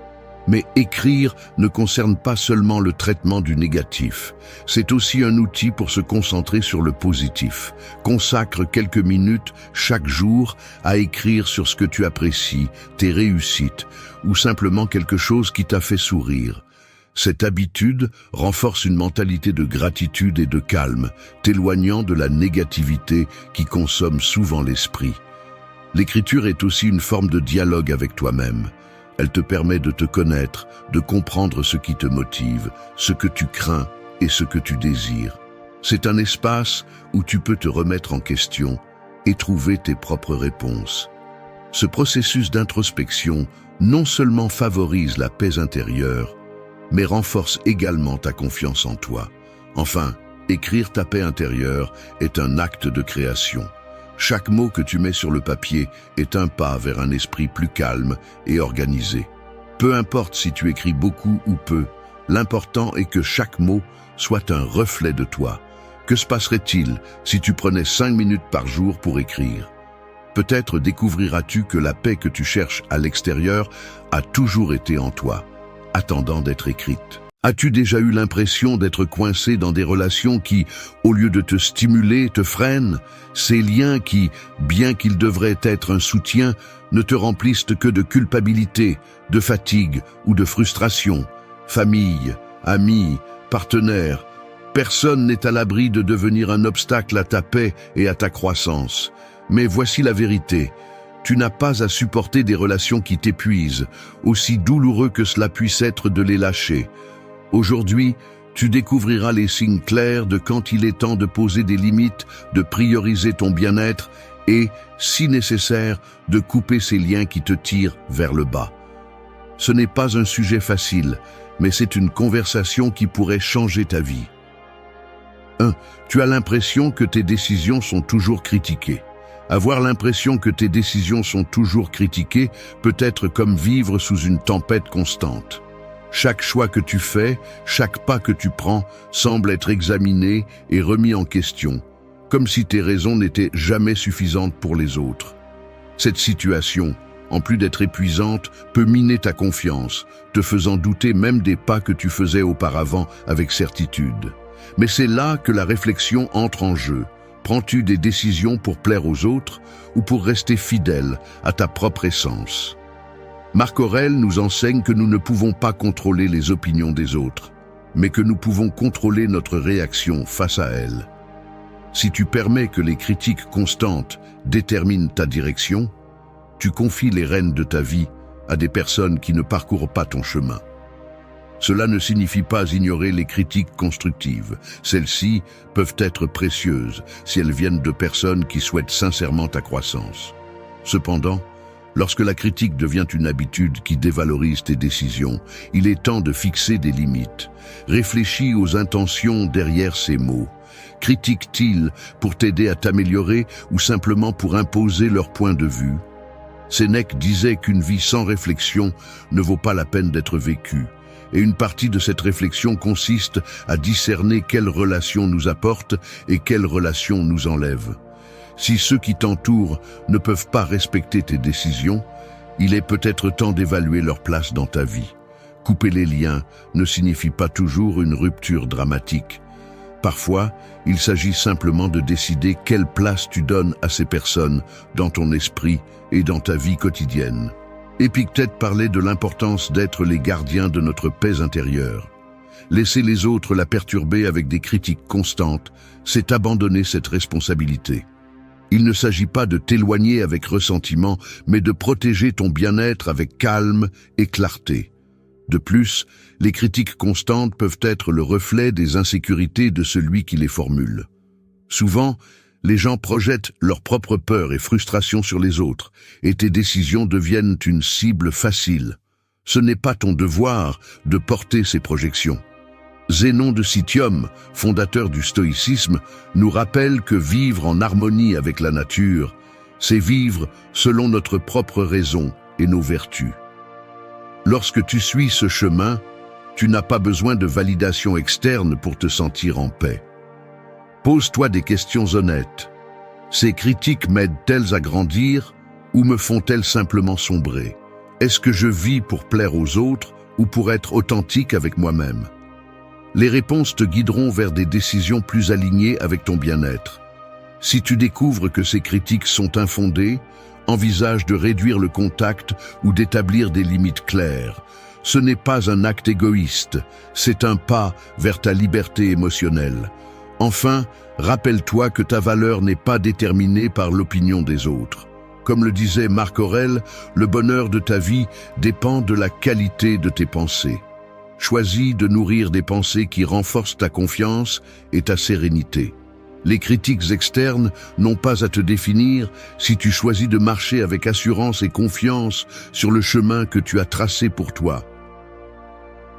Mais écrire ne concerne pas seulement le traitement du négatif. C'est aussi un outil pour se concentrer sur le positif. Consacre quelques minutes chaque jour à écrire sur ce que tu apprécies, tes réussites, ou simplement quelque chose qui t'a fait sourire. Cette habitude renforce une mentalité de gratitude et de calme, t'éloignant de la négativité qui consomme souvent l'esprit. L'écriture est aussi une forme de dialogue avec toi-même. Elle te permet de te connaître, de comprendre ce qui te motive, ce que tu crains et ce que tu désires. C'est un espace où tu peux te remettre en question et trouver tes propres réponses. Ce processus d'introspection non seulement favorise la paix intérieure, mais renforce également ta confiance en toi. Enfin, écrire ta paix intérieure est un acte de création. Chaque mot que tu mets sur le papier est un pas vers un esprit plus calme et organisé. Peu importe si tu écris beaucoup ou peu, l'important est que chaque mot soit un reflet de toi. Que se passerait-il si tu prenais 5 minutes par jour pour écrire? Peut-être découvriras-tu que la paix que tu cherches à l'extérieur a toujours été en toi, attendant d'être écrite. As-tu déjà eu l'impression d'être coincé dans des relations qui, au lieu de te stimuler, te freinent? Ces liens qui, bien qu'ils devraient être un soutien, ne te remplissent que de culpabilité, de fatigue ou de frustration. Famille, amis, partenaires, personne n'est à l'abri de devenir un obstacle à ta paix et à ta croissance. Mais voici la vérité. Tu n'as pas à supporter des relations qui t'épuisent, aussi douloureux que cela puisse être de les lâcher. Aujourd'hui, tu découvriras les signes clairs de quand il est temps de poser des limites, de prioriser ton bien-être et, si nécessaire, de couper ces liens qui te tirent vers le bas. Ce n'est pas un sujet facile, mais c'est une conversation qui pourrait changer ta vie. 1. Tu as l'impression que tes décisions sont toujours critiquées. Avoir l'impression que tes décisions sont toujours critiquées peut être comme vivre sous une tempête constante. Chaque choix que tu fais, chaque pas que tu prends, semble être examiné et remis en question, comme si tes raisons n'étaient jamais suffisantes pour les autres. Cette situation, en plus d'être épuisante, peut miner ta confiance, te faisant douter même des pas que tu faisais auparavant avec certitude. Mais c'est là que la réflexion entre en jeu. Prends-tu des décisions pour plaire aux autres ou pour rester fidèle à ta propre essence? Marc Aurèle nous enseigne que nous ne pouvons pas contrôler les opinions des autres, mais que nous pouvons contrôler notre réaction face à elles. Si tu permets que les critiques constantes déterminent ta direction, tu confies les rênes de ta vie à des personnes qui ne parcourent pas ton chemin. Cela ne signifie pas ignorer les critiques constructives. Celles-ci peuvent être précieuses si elles viennent de personnes qui souhaitent sincèrement ta croissance. Cependant, lorsque la critique devient une habitude qui dévalorise tes décisions, il est temps de fixer des limites. Réfléchis aux intentions derrière ces mots. Critiquent-ils pour t'aider à t'améliorer ou simplement pour imposer leur point de vue? Sénèque disait qu'une vie sans réflexion ne vaut pas la peine d'être vécue. Et une partie de cette réflexion consiste à discerner quelles relations nous apportent et quelles relations nous enlèvent. Si ceux qui t'entourent ne peuvent pas respecter tes décisions, il est peut-être temps d'évaluer leur place dans ta vie. Couper les liens ne signifie pas toujours une rupture dramatique. Parfois, il s'agit simplement de décider quelle place tu donnes à ces personnes dans ton esprit et dans ta vie quotidienne. Épictète parlait de l'importance d'être les gardiens de notre paix intérieure. Laisser les autres la perturber avec des critiques constantes, c'est abandonner cette responsabilité. Il ne s'agit pas de t'éloigner avec ressentiment, mais de protéger ton bien-être avec calme et clarté. De plus, les critiques constantes peuvent être le reflet des insécurités de celui qui les formule. Souvent, les gens projettent leurs propres peurs et frustrations sur les autres, et tes décisions deviennent une cible facile. Ce n'est pas ton devoir de porter ces projections. Zénon de Citium, fondateur du stoïcisme, nous rappelle que vivre en harmonie avec la nature, c'est vivre selon notre propre raison et nos vertus. Lorsque tu suis ce chemin, tu n'as pas besoin de validation externe pour te sentir en paix. Pose-toi des questions honnêtes. Ces critiques m'aident-elles à grandir ou me font-elles simplement sombrer? Est-ce que je vis pour plaire aux autres ou pour être authentique avec moi-même? Les réponses te guideront vers des décisions plus alignées avec ton bien-être. Si tu découvres que ces critiques sont infondées, envisage de réduire le contact ou d'établir des limites claires. Ce n'est pas un acte égoïste, c'est un pas vers ta liberté émotionnelle. Enfin, rappelle-toi que ta valeur n'est pas déterminée par l'opinion des autres. Comme le disait Marc Aurèle, le bonheur de ta vie dépend de la qualité de tes pensées. Choisis de nourrir des pensées qui renforcent ta confiance et ta sérénité. Les critiques externes n'ont pas à te définir si tu choisis de marcher avec assurance et confiance sur le chemin que tu as tracé pour toi.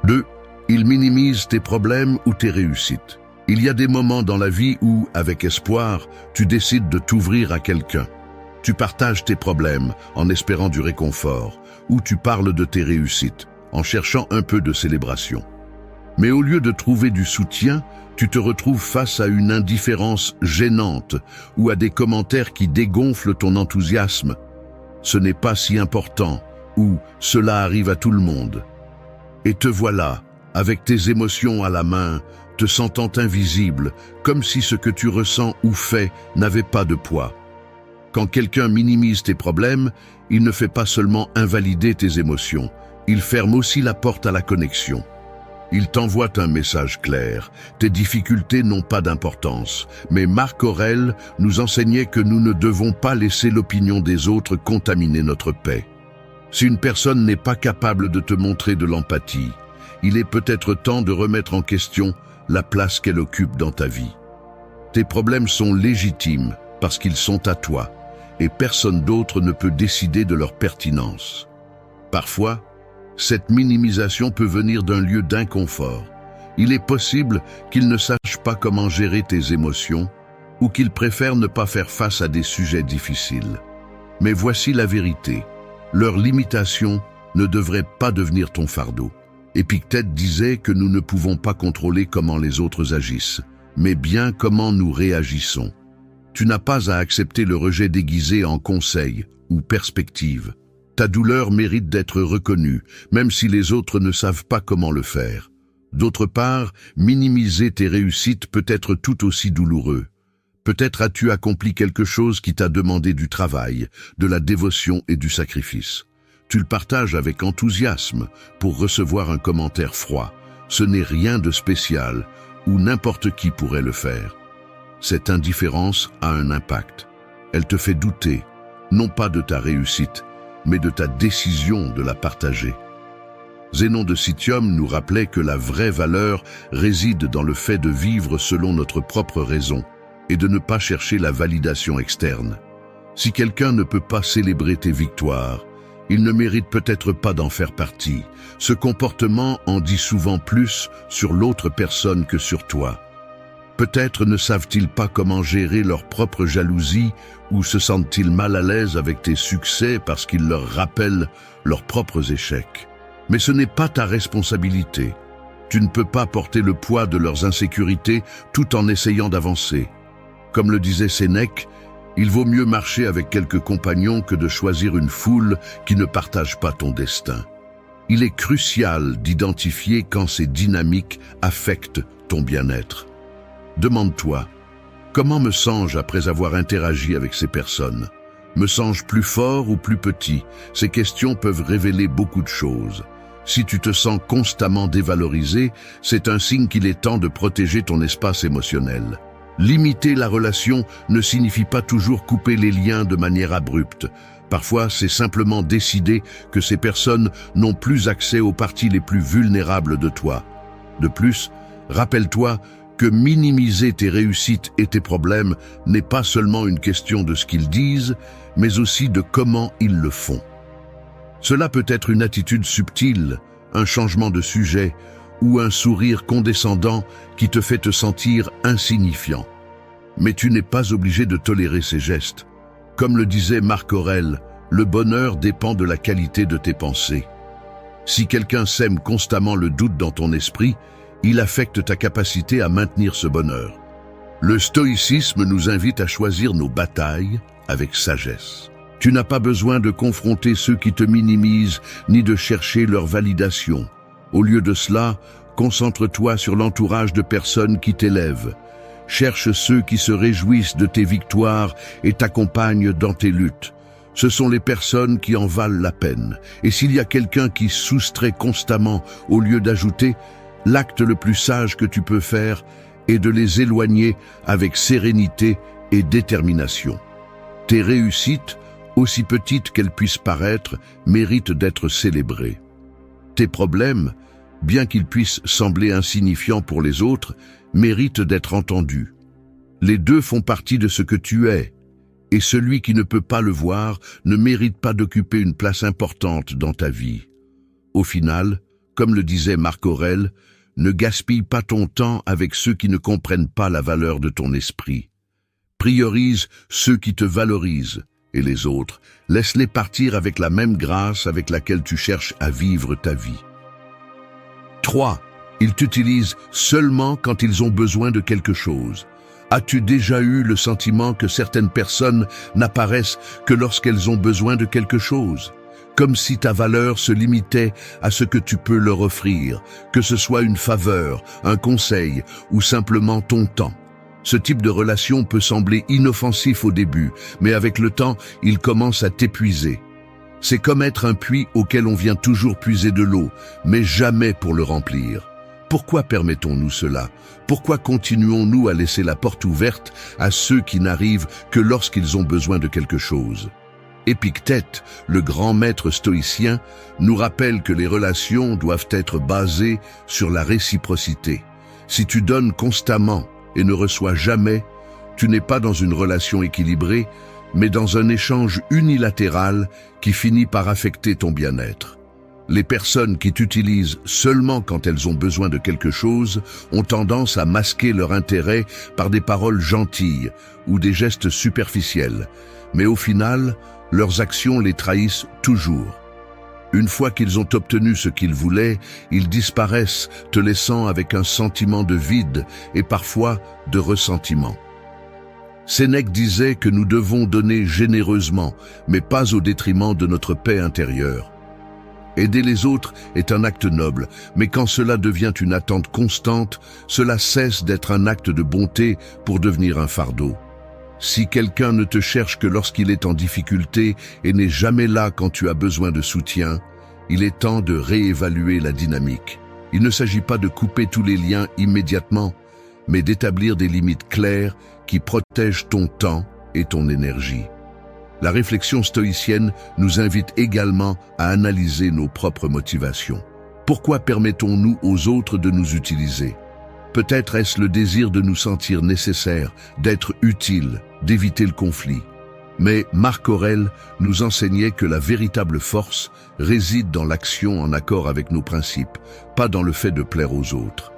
2. Ils minimisent tes problèmes ou tes réussites. Il y a des moments dans la vie où, avec espoir, tu décides de t'ouvrir à quelqu'un. Tu partages tes problèmes en espérant du réconfort, ou tu parles de tes réussites en cherchant un peu de célébration. Mais au lieu de trouver du soutien, tu te retrouves face à une indifférence gênante ou à des commentaires qui dégonflent ton enthousiasme. Ce n'est pas si important ou cela arrive à tout le monde. Et te voilà, avec tes émotions à la main, te sentant invisible, comme si ce que tu ressens ou fais n'avait pas de poids. Quand quelqu'un minimise tes problèmes, il ne fait pas seulement invalider tes émotions, il ferme aussi la porte à la connexion. Il t'envoie un message clair. Tes difficultés n'ont pas d'importance. Mais Marc Aurèle nous enseignait que nous ne devons pas laisser l'opinion des autres contaminer notre paix. Si une personne n'est pas capable de te montrer de l'empathie, il est peut-être temps de remettre en question la place qu'elle occupe dans ta vie. Tes problèmes sont légitimes parce qu'ils sont à toi, et personne d'autre ne peut décider de leur pertinence. Parfois, cette minimisation peut venir d'un lieu d'inconfort. Il est possible qu'ils ne sachent pas comment gérer tes émotions ou qu'ils préfèrent ne pas faire face à des sujets difficiles. Mais voici la vérité. Leur limitation ne devrait pas devenir ton fardeau. Épictète disait que nous ne pouvons pas contrôler comment les autres agissent, mais bien comment nous réagissons. Tu n'as pas à accepter le rejet déguisé en conseil ou perspective. Ta douleur mérite d'être reconnue, même si les autres ne savent pas comment le faire. D'autre part, minimiser tes réussites peut être tout aussi douloureux. Peut-être as-tu accompli quelque chose qui t'a demandé du travail, de la dévotion et du sacrifice. Tu le partages avec enthousiasme pour recevoir un commentaire froid. Ce n'est rien de spécial, ou n'importe qui pourrait le faire. Cette indifférence a un impact. Elle te fait douter, non pas de ta réussite, mais de ta décision de la partager. Zénon de Citium nous rappelait que la vraie valeur réside dans le fait de vivre selon notre propre raison et de ne pas chercher la validation externe. Si quelqu'un ne peut pas célébrer tes victoires, il ne mérite peut-être pas d'en faire partie. Ce comportement en dit souvent plus sur l'autre personne que sur toi. Peut-être ne savent-ils pas comment gérer leur propre jalousie ou se sentent-ils mal à l'aise avec tes succès parce qu'ils leur rappellent leurs propres échecs. Mais ce n'est pas ta responsabilité. Tu ne peux pas porter le poids de leurs insécurités tout en essayant d'avancer. Comme le disait Sénèque, il vaut mieux marcher avec quelques compagnons que de choisir une foule qui ne partage pas ton destin. Il est crucial d'identifier quand ces dynamiques affectent ton bien-être. Demande-toi, comment me sens-je après avoir interagi avec ces personnes? Me sens-je plus fort ou plus petit? Ces questions peuvent révéler beaucoup de choses. Si tu te sens constamment dévalorisé, c'est un signe qu'il est temps de protéger ton espace émotionnel. Limiter la relation ne signifie pas toujours couper les liens de manière abrupte. Parfois, c'est simplement décider que ces personnes n'ont plus accès aux parties les plus vulnérables de toi. De plus, rappelle-toi que minimiser tes réussites et tes problèmes n'est pas seulement une question de ce qu'ils disent, mais aussi de comment ils le font. Cela peut être une attitude subtile, un changement de sujet ou un sourire condescendant qui te fait te sentir insignifiant. Mais tu n'es pas obligé de tolérer ces gestes. Comme le disait Marc Aurèle, le bonheur dépend de la qualité de tes pensées. Si quelqu'un sème constamment le doute dans ton esprit, il affecte ta capacité à maintenir ce bonheur. Le stoïcisme nous invite à choisir nos batailles avec sagesse. Tu n'as pas besoin de confronter ceux qui te minimisent, ni de chercher leur validation. Au lieu de cela, concentre-toi sur l'entourage de personnes qui t'élèvent. Cherche ceux qui se réjouissent de tes victoires et t'accompagnent dans tes luttes. Ce sont les personnes qui en valent la peine. Et s'il y a quelqu'un qui soustrait constamment au lieu d'ajouter, l'acte le plus sage que tu peux faire est de les éloigner avec sérénité et détermination. Tes réussites, aussi petites qu'elles puissent paraître, méritent d'être célébrées. Tes problèmes, bien qu'ils puissent sembler insignifiants pour les autres, méritent d'être entendus. Les deux font partie de ce que tu es, et celui qui ne peut pas le voir ne mérite pas d'occuper une place importante dans ta vie. Au final, comme le disait Marc Aurèle, ne gaspille pas ton temps avec ceux qui ne comprennent pas la valeur de ton esprit. Priorise ceux qui te valorisent, et les autres, laisse-les partir avec la même grâce avec laquelle tu cherches à vivre ta vie. 3. Ils t'utilisent seulement quand ils ont besoin de quelque chose. As-tu déjà eu le sentiment que certaines personnes n'apparaissent que lorsqu'elles ont besoin de quelque chose? Comme si ta valeur se limitait à ce que tu peux leur offrir, que ce soit une faveur, un conseil ou simplement ton temps. Ce type de relation peut sembler inoffensif au début, mais avec le temps, il commence à t'épuiser. C'est comme être un puits auquel on vient toujours puiser de l'eau, mais jamais pour le remplir. Pourquoi permettons-nous cela? Pourquoi continuons-nous à laisser la porte ouverte à ceux qui n'arrivent que lorsqu'ils ont besoin de quelque chose? Épictète, le grand maître stoïcien, nous rappelle que les relations doivent être basées sur la réciprocité. Si tu donnes constamment et ne reçois jamais, tu n'es pas dans une relation équilibrée, mais dans un échange unilatéral qui finit par affecter ton bien-être. Les personnes qui t'utilisent seulement quand elles ont besoin de quelque chose ont tendance à masquer leur intérêt par des paroles gentilles ou des gestes superficiels, mais au final, leurs actions les trahissent toujours. Une fois qu'ils ont obtenu ce qu'ils voulaient, ils disparaissent, te laissant avec un sentiment de vide et parfois de ressentiment. Sénèque disait que nous devons donner généreusement, mais pas au détriment de notre paix intérieure. Aider les autres est un acte noble, mais quand cela devient une attente constante, cela cesse d'être un acte de bonté pour devenir un fardeau. Si quelqu'un ne te cherche que lorsqu'il est en difficulté et n'est jamais là quand tu as besoin de soutien, il est temps de réévaluer la dynamique. Il ne s'agit pas de couper tous les liens immédiatement, mais d'établir des limites claires qui protègent ton temps et ton énergie. La réflexion stoïcienne nous invite également à analyser nos propres motivations. Pourquoi permettons-nous aux autres de nous utiliser? Peut-être est-ce le désir de nous sentir nécessaires, d'être utiles, d'éviter le conflit. Mais Marc Aurèle nous enseignait que la véritable force réside dans l'action en accord avec nos principes, pas dans le fait de plaire aux autres.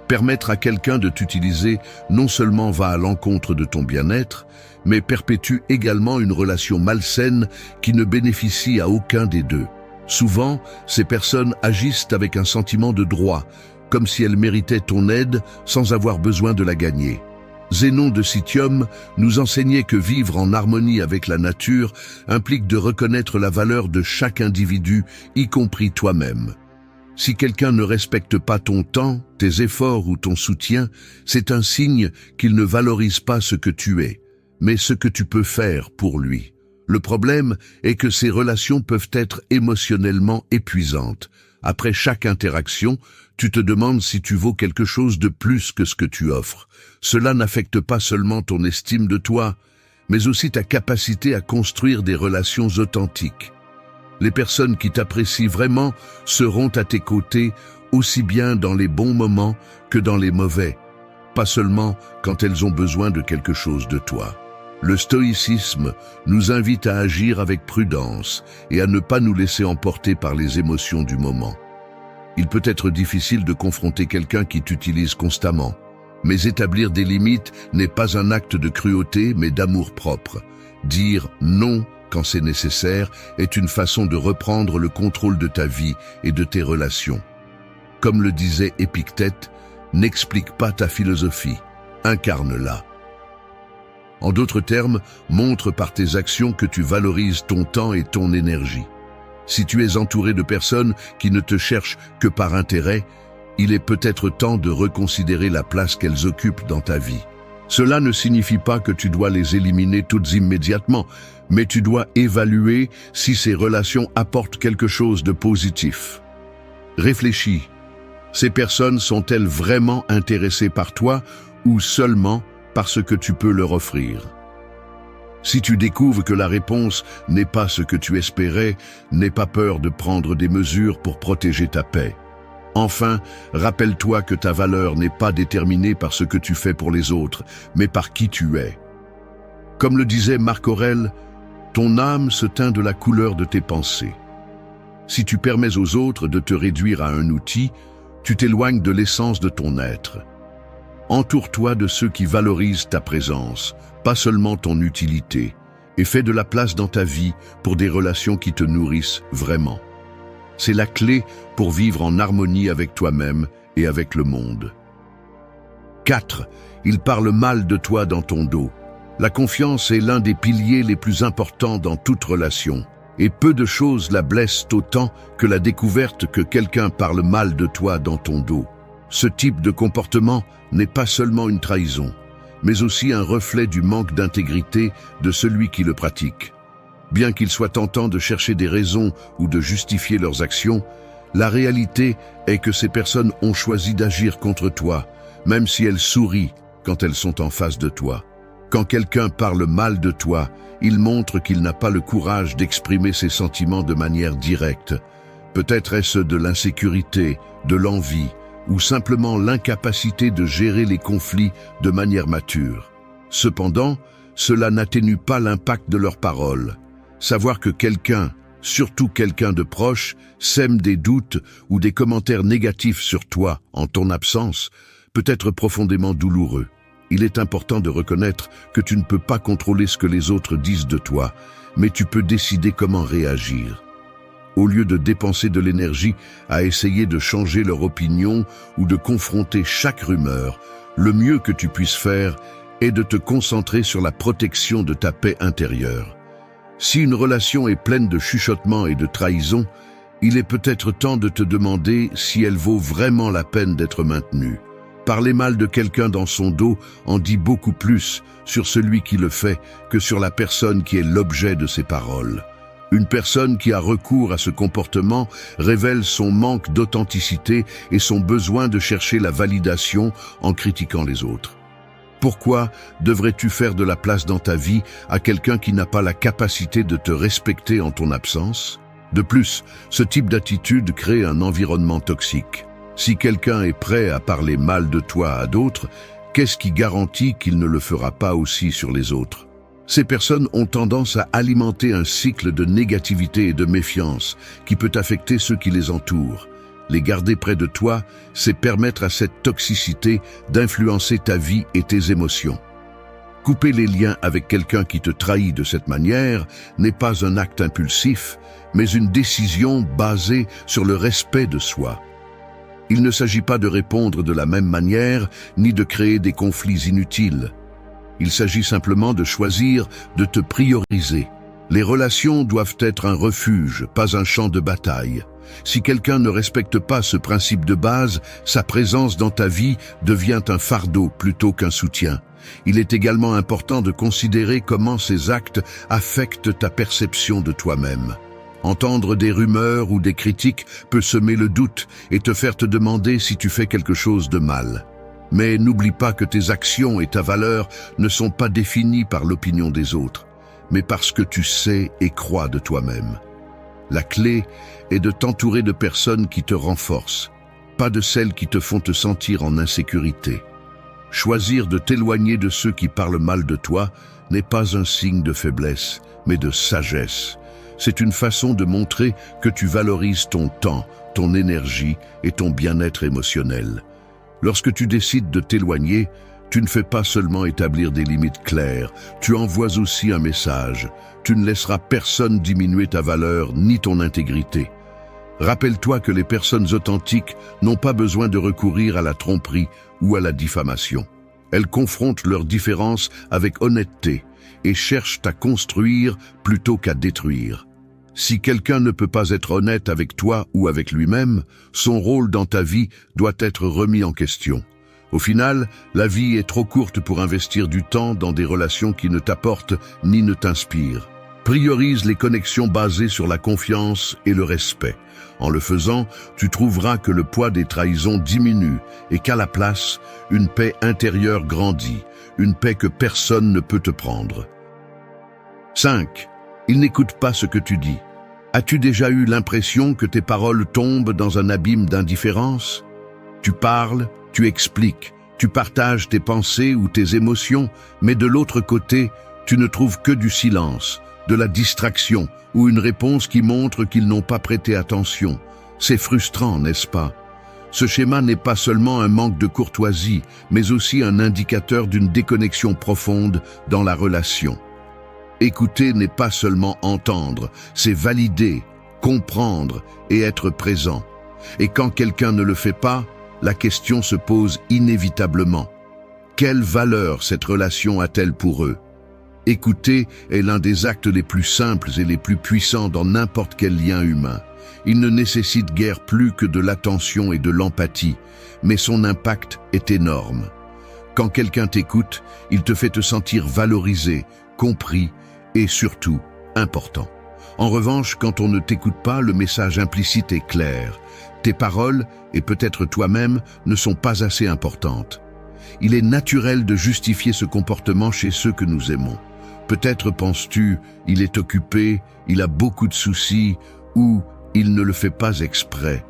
Permettre à quelqu'un de t'utiliser non seulement va à l'encontre de ton bien-être, mais perpétue également une relation malsaine qui ne bénéficie à aucun des deux. Souvent, ces personnes agissent avec un sentiment de droit, comme si elles méritaient ton aide sans avoir besoin de la gagner. Zénon de Citium nous enseignait que vivre en harmonie avec la nature implique de reconnaître la valeur de chaque individu, y compris toi-même. Si quelqu'un ne respecte pas ton temps, tes efforts ou ton soutien, c'est un signe qu'il ne valorise pas ce que tu es, mais ce que tu peux faire pour lui. Le problème est que ces relations peuvent être émotionnellement épuisantes. Après chaque interaction, tu te demandes si tu vaux quelque chose de plus que ce que tu offres. Cela n'affecte pas seulement ton estime de toi, mais aussi ta capacité à construire des relations authentiques. Les personnes qui t'apprécient vraiment seront à tes côtés aussi bien dans les bons moments que dans les mauvais, pas seulement quand elles ont besoin de quelque chose de toi. Le stoïcisme nous invite à agir avec prudence et à ne pas nous laisser emporter par les émotions du moment. Il peut être difficile de confronter quelqu'un qui t'utilise constamment, mais établir des limites n'est pas un acte de cruauté mais d'amour-propre. Dire non quand c'est nécessaire est une façon de reprendre le contrôle de ta vie et de tes relations. Comme le disait Épictète, n'explique pas ta philosophie, incarne-la. En d'autres termes, montre par tes actions que tu valorises ton temps et ton énergie. Si tu es entouré de personnes qui ne te cherchent que par intérêt, il est peut-être temps de reconsidérer la place qu'elles occupent dans ta vie. Cela ne signifie pas que tu dois les éliminer toutes immédiatement, mais tu dois évaluer si ces relations apportent quelque chose de positif. Réfléchis. Ces personnes sont-elles vraiment intéressées par toi ou seulement par ce que tu peux leur offrir? Si tu découvres que la réponse n'est pas ce que tu espérais, n'aie pas peur de prendre des mesures pour protéger ta paix. Enfin, rappelle-toi que ta valeur n'est pas déterminée par ce que tu fais pour les autres, mais par qui tu es. Comme le disait Marc Aurèle, ton âme se teint de la couleur de tes pensées. Si tu permets aux autres de te réduire à un outil, tu t'éloignes de l'essence de ton être. Entoure-toi de ceux qui valorisent ta présence, pas seulement ton utilité, et fais de la place dans ta vie pour des relations qui te nourrissent vraiment. C'est la clé pour vivre en harmonie avec toi-même et avec le monde. 4. Il parle mal de toi dans ton dos. La confiance est l'un des piliers les plus importants dans toute relation, et peu de choses la blessent autant que la découverte que quelqu'un parle mal de toi dans ton dos. Ce type de comportement n'est pas seulement une trahison, mais aussi un reflet du manque d'intégrité de celui qui le pratique. Bien qu'il soit tentant de chercher des raisons ou de justifier leurs actions, la réalité est que ces personnes ont choisi d'agir contre toi, même si elles sourient quand elles sont en face de toi. Quand quelqu'un parle mal de toi, il montre qu'il n'a pas le courage d'exprimer ses sentiments de manière directe. Peut-être est-ce de l'insécurité, de l'envie, ou simplement l'incapacité de gérer les conflits de manière mature. Cependant, cela n'atténue pas l'impact de leurs paroles. Savoir que quelqu'un, surtout quelqu'un de proche, sème des doutes ou des commentaires négatifs sur toi en ton absence, peut être profondément douloureux. Il est important de reconnaître que tu ne peux pas contrôler ce que les autres disent de toi, mais tu peux décider comment réagir. Au lieu de dépenser de l'énergie à essayer de changer leur opinion ou de confronter chaque rumeur, le mieux que tu puisses faire est de te concentrer sur la protection de ta paix intérieure. Si une relation est pleine de chuchotements et de trahison, il est peut-être temps de te demander si elle vaut vraiment la peine d'être maintenue. Parler mal de quelqu'un dans son dos en dit beaucoup plus sur celui qui le fait que sur la personne qui est l'objet de ses paroles. Une personne qui a recours à ce comportement révèle son manque d'authenticité et son besoin de chercher la validation en critiquant les autres. Pourquoi devrais-tu faire de la place dans ta vie à quelqu'un qui n'a pas la capacité de te respecter en ton absence? De plus, ce type d'attitude crée un environnement toxique. Si quelqu'un est prêt à parler mal de toi à d'autres, qu'est-ce qui garantit qu'il ne le fera pas aussi sur les autres? Ces personnes ont tendance à alimenter un cycle de négativité et de méfiance qui peut affecter ceux qui les entourent. Les garder près de toi, c'est permettre à cette toxicité d'influencer ta vie et tes émotions. Couper les liens avec quelqu'un qui te trahit de cette manière n'est pas un acte impulsif, mais une décision basée sur le respect de soi. Il ne s'agit pas de répondre de la même manière, ni de créer des conflits inutiles. Il s'agit simplement de choisir de te prioriser. Les relations doivent être un refuge, pas un champ de bataille. Si quelqu'un ne respecte pas ce principe de base, sa présence dans ta vie devient un fardeau plutôt qu'un soutien. Il est également important de considérer comment ces actes affectent ta perception de toi-même. Entendre des rumeurs ou des critiques peut semer le doute et te faire te demander si tu fais quelque chose de mal. Mais n'oublie pas que tes actions et ta valeur ne sont pas définies par l'opinion des autres, mais par ce que tu sais et crois de toi-même. La clé est de t'entourer de personnes qui te renforcent, pas de celles qui te font te sentir en insécurité. Choisir de t'éloigner de ceux qui parlent mal de toi n'est pas un signe de faiblesse, mais de sagesse. C'est une façon de montrer que tu valorises ton temps, ton énergie et ton bien-être émotionnel. Lorsque tu décides de t'éloigner, tu ne fais pas seulement établir des limites claires, tu envoies aussi un message. Tu ne laisseras personne diminuer ta valeur ni ton intégrité. Rappelle-toi que les personnes authentiques n'ont pas besoin de recourir à la tromperie ou à la diffamation. Elles confrontent leurs différences avec honnêteté et cherchent à construire plutôt qu'à détruire. Si quelqu'un ne peut pas être honnête avec toi ou avec lui-même, son rôle dans ta vie doit être remis en question. Au final, la vie est trop courte pour investir du temps dans des relations qui ne t'apportent ni ne t'inspirent. Priorise les connexions basées sur la confiance et le respect. En le faisant, tu trouveras que le poids des trahisons diminue et qu'à la place, une paix intérieure grandit, une paix que personne ne peut te prendre. 5. Il n'écoute pas ce que tu dis. As-tu déjà eu l'impression que tes paroles tombent dans un abîme d'indifférence? Tu parles, tu expliques, tu partages tes pensées ou tes émotions, mais de l'autre côté, tu ne trouves que du silence, de la distraction ou une réponse qui montre qu'ils n'ont pas prêté attention. C'est frustrant, n'est-ce pas? Ce schéma n'est pas seulement un manque de courtoisie, mais aussi un indicateur d'une déconnexion profonde dans la relation. Écouter n'est pas seulement entendre, c'est valider, comprendre et être présent. Et quand quelqu'un ne le fait pas, la question se pose inévitablement. Quelle valeur cette relation a-t-elle pour eux? Écouter est l'un des actes les plus simples et les plus puissants dans n'importe quel lien humain. Il ne nécessite guère plus que de l'attention et de l'empathie, mais son impact est énorme. Quand quelqu'un t'écoute, il te fait te sentir valorisé, compris et surtout important. En revanche, quand on ne t'écoute pas, le message implicite est clair. Tes paroles, et peut-être toi-même, ne sont pas assez importantes. Il est naturel de justifier ce comportement chez ceux que nous aimons. Peut-être penses-tu, il est occupé, il a beaucoup de soucis, ou il ne le fait pas exprès.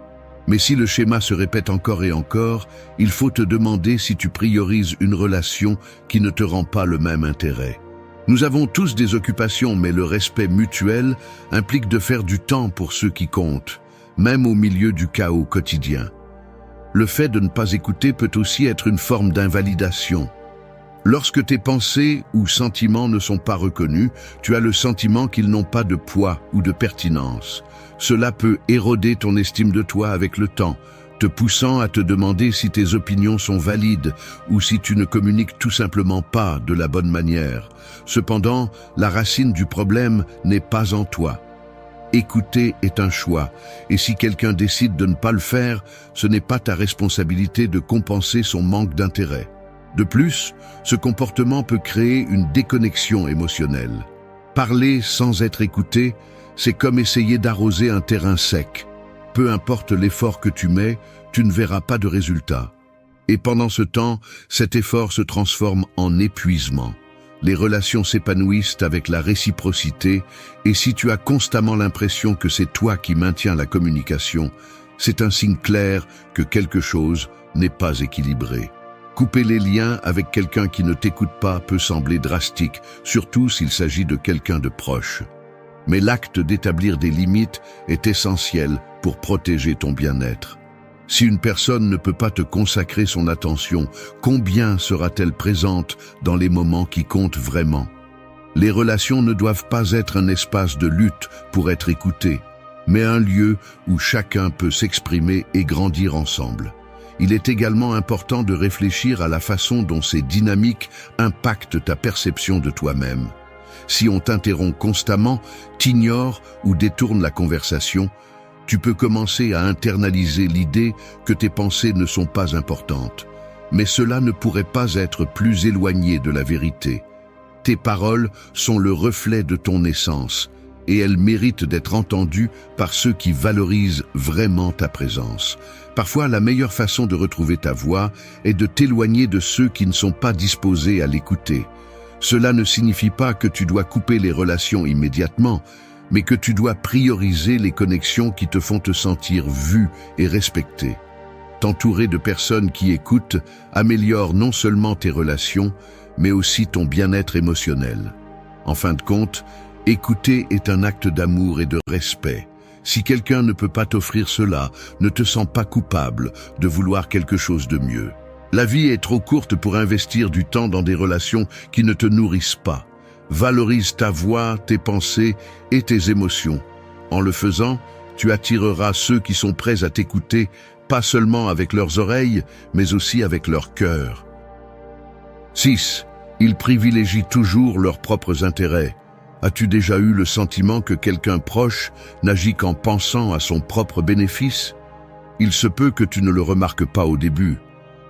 Mais si le schéma se répète encore et encore, il faut te demander si tu priorises une relation qui ne te rend pas le même intérêt. Nous avons tous des occupations, mais le respect mutuel implique de faire du temps pour ceux qui comptent, même au milieu du chaos quotidien. Le fait de ne pas écouter peut aussi être une forme d'invalidation. Lorsque tes pensées ou sentiments ne sont pas reconnus, tu as le sentiment qu'ils n'ont pas de poids ou de pertinence. Cela peut éroder ton estime de toi avec le temps, te poussant à te demander si tes opinions sont valides ou si tu ne communiques tout simplement pas de la bonne manière. Cependant, la racine du problème n'est pas en toi. Écouter est un choix, et si quelqu'un décide de ne pas le faire, ce n'est pas ta responsabilité de compenser son manque d'intérêt. De plus, ce comportement peut créer une déconnexion émotionnelle. Parler sans être écouté, c'est comme essayer d'arroser un terrain sec. Peu importe l'effort que tu mets, tu ne verras pas de résultat. Et pendant ce temps, cet effort se transforme en épuisement. Les relations s'épanouissent avec la réciprocité, et si tu as constamment l'impression que c'est toi qui maintiens la communication, c'est un signe clair que quelque chose n'est pas équilibré. Couper les liens avec quelqu'un qui ne t'écoute pas peut sembler drastique, surtout s'il s'agit de quelqu'un de proche. Mais l'acte d'établir des limites est essentiel pour protéger ton bien-être. Si une personne ne peut pas te consacrer son attention, combien sera-t-elle présente dans les moments qui comptent vraiment? Les relations ne doivent pas être un espace de lutte pour être écoutées, mais un lieu où chacun peut s'exprimer et grandir ensemble. Il est également important de réfléchir à la façon dont ces dynamiques impactent ta perception de toi-même. Si on t'interrompt constamment, t'ignore ou détourne la conversation, tu peux commencer à internaliser l'idée que tes pensées ne sont pas importantes. Mais cela ne pourrait pas être plus éloigné de la vérité. Tes paroles sont le reflet de ton essence, et elles méritent d'être entendues par ceux qui valorisent vraiment ta présence. Parfois, la meilleure façon de retrouver ta voix est de t'éloigner de ceux qui ne sont pas disposés à l'écouter. Cela ne signifie pas que tu dois couper les relations immédiatement, mais que tu dois prioriser les connexions qui te font te sentir vu et respecté. T'entourer de personnes qui écoutent améliore non seulement tes relations, mais aussi ton bien-être émotionnel. En fin de compte, écouter est un acte d'amour et de respect. Si quelqu'un ne peut pas t'offrir cela, ne te sens pas coupable de vouloir quelque chose de mieux. La vie est trop courte pour investir du temps dans des relations qui ne te nourrissent pas. Valorise ta voix, tes pensées et tes émotions. En le faisant, tu attireras ceux qui sont prêts à t'écouter, pas seulement avec leurs oreilles, mais aussi avec leur cœur. 6. Ils privilégient toujours leurs propres intérêts. As-tu déjà eu le sentiment que quelqu'un proche n'agit qu'en pensant à son propre bénéfice? Il se peut que tu ne le remarques pas au début,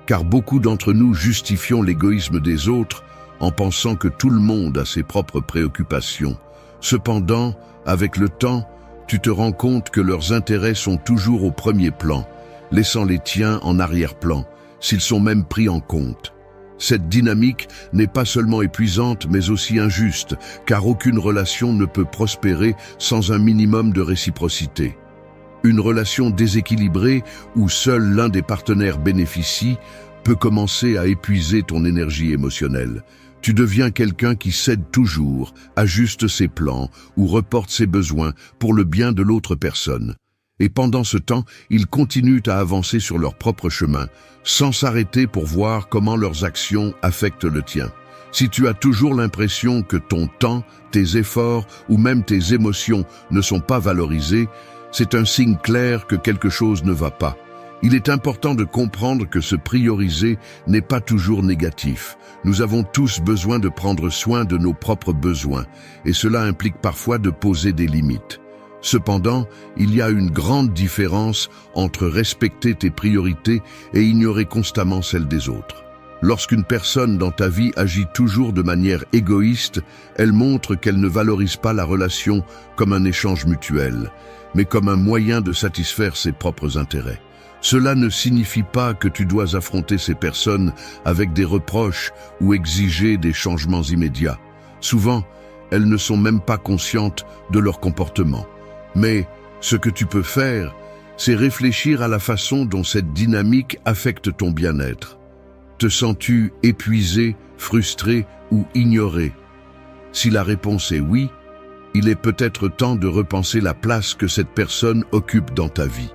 car beaucoup d'entre nous justifions l'égoïsme des autres en pensant que tout le monde a ses propres préoccupations. Cependant, avec le temps, tu te rends compte que leurs intérêts sont toujours au premier plan, laissant les tiens en arrière-plan, s'ils sont même pris en compte. Cette dynamique n'est pas seulement épuisante, mais aussi injuste, car aucune relation ne peut prospérer sans un minimum de réciprocité. Une relation déséquilibrée où seul l'un des partenaires bénéficie peut commencer à épuiser ton énergie émotionnelle. Tu deviens quelqu'un qui cède toujours, ajuste ses plans ou reporte ses besoins pour le bien de l'autre personne. Et pendant ce temps, ils continuent à avancer sur leur propre chemin, sans s'arrêter pour voir comment leurs actions affectent le tien. Si tu as toujours l'impression que ton temps, tes efforts ou même tes émotions ne sont pas valorisés, c'est un signe clair que quelque chose ne va pas. Il est important de comprendre que se prioriser n'est pas toujours négatif. Nous avons tous besoin de prendre soin de nos propres besoins, et cela implique parfois de poser des limites. Cependant, il y a une grande différence entre respecter tes priorités et ignorer constamment celles des autres. Lorsqu'une personne dans ta vie agit toujours de manière égoïste, elle montre qu'elle ne valorise pas la relation comme un échange mutuel, mais comme un moyen de satisfaire ses propres intérêts. Cela ne signifie pas que tu dois affronter ces personnes avec des reproches ou exiger des changements immédiats. Souvent, elles ne sont même pas conscientes de leur comportement. Mais ce que tu peux faire, c'est réfléchir à la façon dont cette dynamique affecte ton bien-être. Te sens-tu épuisé, frustré ou ignoré? Si la réponse est oui, il est peut-être temps de repenser la place que cette personne occupe dans ta vie.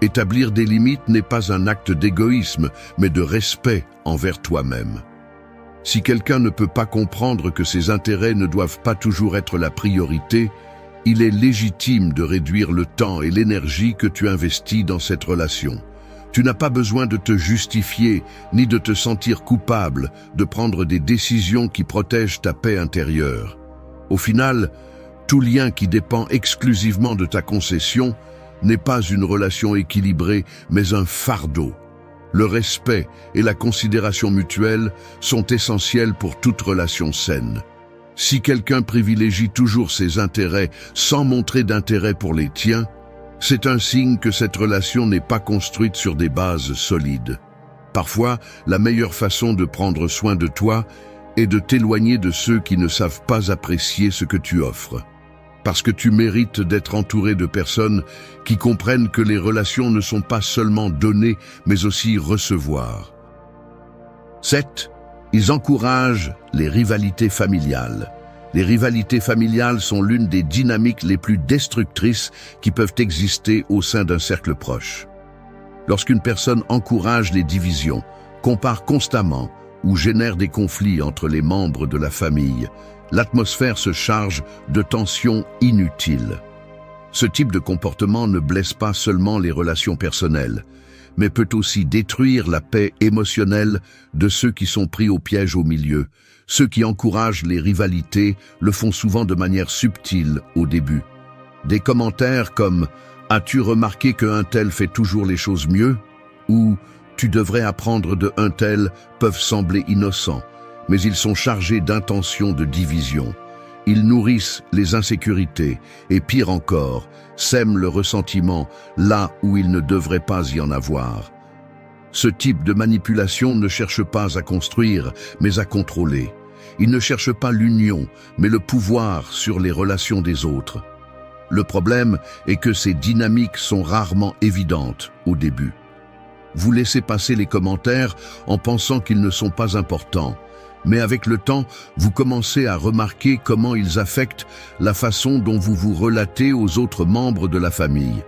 Établir des limites n'est pas un acte d'égoïsme, mais de respect envers toi-même. Si quelqu'un ne peut pas comprendre que ses intérêts ne doivent pas toujours être la priorité, il est légitime de réduire le temps et l'énergie que tu investis dans cette relation. Tu n'as pas besoin de te justifier, ni de te sentir coupable de prendre des décisions qui protègent ta paix intérieure. Au final, tout lien qui dépend exclusivement de ta concession n'est pas une relation équilibrée, mais un fardeau. Le respect et la considération mutuelle sont essentiels pour toute relation saine. Si quelqu'un privilégie toujours ses intérêts sans montrer d'intérêt pour les tiens, c'est un signe que cette relation n'est pas construite sur des bases solides. Parfois, la meilleure façon de prendre soin de toi est de t'éloigner de ceux qui ne savent pas apprécier ce que tu offres. Parce que tu mérites d'être entouré de personnes qui comprennent que les relations ne sont pas seulement donner, mais aussi recevoir. 7. Ils encouragent les rivalités familiales. Les rivalités familiales sont l'une des dynamiques les plus destructrices qui peuvent exister au sein d'un cercle proche. Lorsqu'une personne encourage les divisions, compare constamment ou génère des conflits entre les membres de la famille, l'atmosphère se charge de tensions inutiles. Ce type de comportement ne blesse pas seulement les relations personnelles, mais peut aussi détruire la paix émotionnelle de ceux qui sont pris au piège au milieu. Ceux qui encouragent les rivalités le font souvent de manière subtile au début. Des commentaires comme « As-tu remarqué qu'un tel fait toujours les choses mieux ?» ou « Tu devrais apprendre de un tel » peuvent sembler innocents, mais ils sont chargés d'intentions de division. Ils nourrissent les insécurités et, pire encore, sèment le ressentiment là où il ne devrait pas y en avoir. Ce type de manipulation ne cherche pas à construire, mais à contrôler. Il ne cherche pas l'union, mais le pouvoir sur les relations des autres. Le problème est que ces dynamiques sont rarement évidentes au début. Vous laissez passer les commentaires en pensant qu'ils ne sont pas importants. Mais avec le temps, vous commencez à remarquer comment ils affectent la façon dont vous vous relatez aux autres membres de la famille.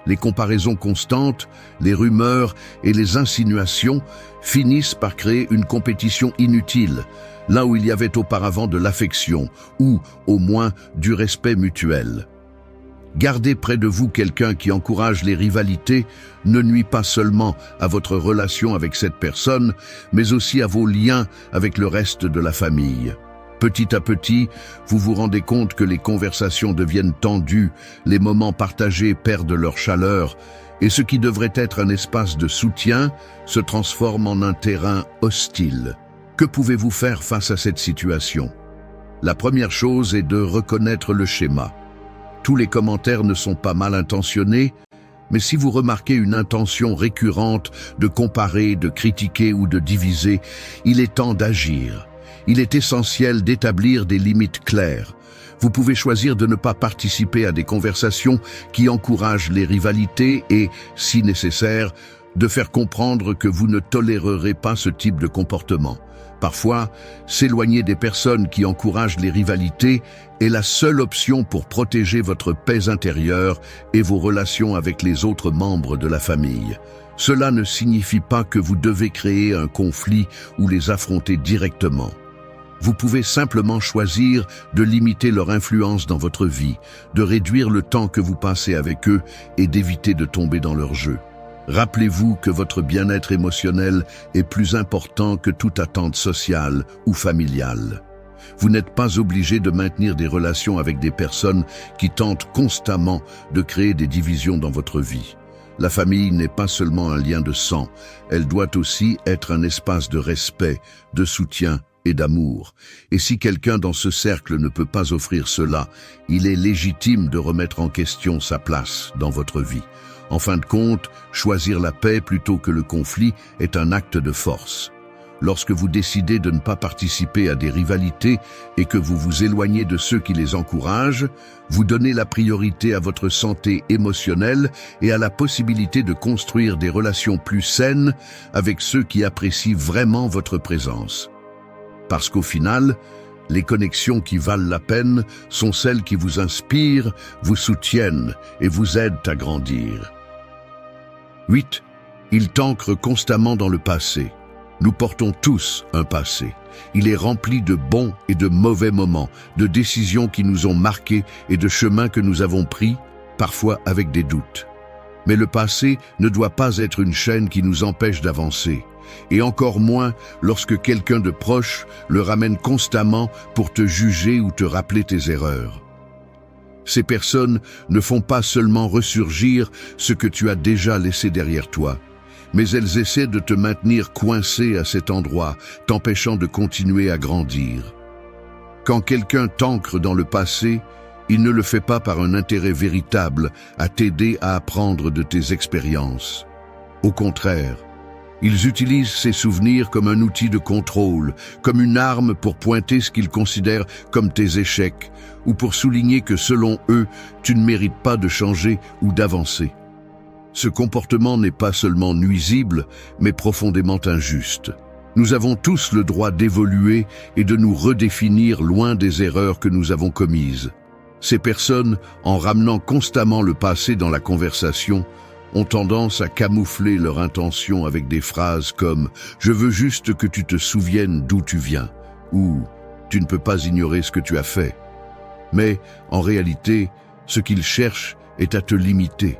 Les comparaisons constantes, les rumeurs et les insinuations finissent par créer une compétition inutile, là où il y avait auparavant de l'affection ou, au moins, du respect mutuel. Garder près de vous quelqu'un qui encourage les rivalités ne nuit pas seulement à votre relation avec cette personne, mais aussi à vos liens avec le reste de la famille. Petit à petit, vous vous rendez compte que les conversations deviennent tendues, les moments partagés perdent leur chaleur, et ce qui devrait être un espace de soutien se transforme en un terrain hostile. Que pouvez-vous faire face à cette situation? La première chose est de reconnaître le schéma. Tous les commentaires ne sont pas mal intentionnés, mais si vous remarquez une intention récurrente de comparer, de critiquer ou de diviser, il est temps d'agir. Il est essentiel d'établir des limites claires. Vous pouvez choisir de ne pas participer à des conversations qui encouragent les rivalités et, si nécessaire, de faire comprendre que vous ne tolérerez pas ce type de comportement. Parfois, s'éloigner des personnes qui encouragent les rivalités est la seule option pour protéger votre paix intérieure et vos relations avec les autres membres de la famille. Cela ne signifie pas que vous devez créer un conflit ou les affronter directement. Vous pouvez simplement choisir de limiter leur influence dans votre vie, de réduire le temps que vous passez avec eux et d'éviter de tomber dans leur jeu. Rappelez-vous que votre bien-être émotionnel est plus important que toute attente sociale ou familiale. Vous n'êtes pas obligé de maintenir des relations avec des personnes qui tentent constamment de créer des divisions dans votre vie. La famille n'est pas seulement un lien de sang, elle doit aussi être un espace de respect, de soutien et d'amour. Et si quelqu'un dans ce cercle ne peut pas offrir cela, il est légitime de remettre en question sa place dans votre vie. En fin de compte, choisir la paix plutôt que le conflit est un acte de force. Lorsque vous décidez de ne pas participer à des rivalités et que vous vous éloignez de ceux qui les encouragent, vous donnez la priorité à votre santé émotionnelle et à la possibilité de construire des relations plus saines avec ceux qui apprécient vraiment votre présence. Parce qu'au final, les connexions qui valent la peine sont celles qui vous inspirent, vous soutiennent et vous aident à grandir. 8. Il t'ancre constamment dans le passé. Nous portons tous un passé. Il est rempli de bons et de mauvais moments, de décisions qui nous ont marqués et de chemins que nous avons pris, parfois avec des doutes. Mais le passé ne doit pas être une chaîne qui nous empêche d'avancer. Et encore moins lorsque quelqu'un de proche le ramène constamment pour te juger ou te rappeler tes erreurs. Ces personnes ne font pas seulement ressurgir ce que tu as déjà laissé derrière toi, mais elles essaient de te maintenir coincé à cet endroit, t'empêchant de continuer à grandir. Quand quelqu'un t'ancre dans le passé, il ne le fait pas par un intérêt véritable à t'aider à apprendre de tes expériences. Au contraire, ils utilisent ces souvenirs comme un outil de contrôle, comme une arme pour pointer ce qu'ils considèrent comme tes échecs, ou pour souligner que selon eux, tu ne mérites pas de changer ou d'avancer. Ce comportement n'est pas seulement nuisible, mais profondément injuste. Nous avons tous le droit d'évoluer et de nous redéfinir loin des erreurs que nous avons commises. Ces personnes, en ramenant constamment le passé dans la conversation, ont tendance à camoufler leur intention avec des phrases comme « Je veux juste que tu te souviennes d'où tu viens » ou « Tu ne peux pas ignorer ce que tu as fait ». Mais, en réalité, ce qu'ils cherchent est à te limiter.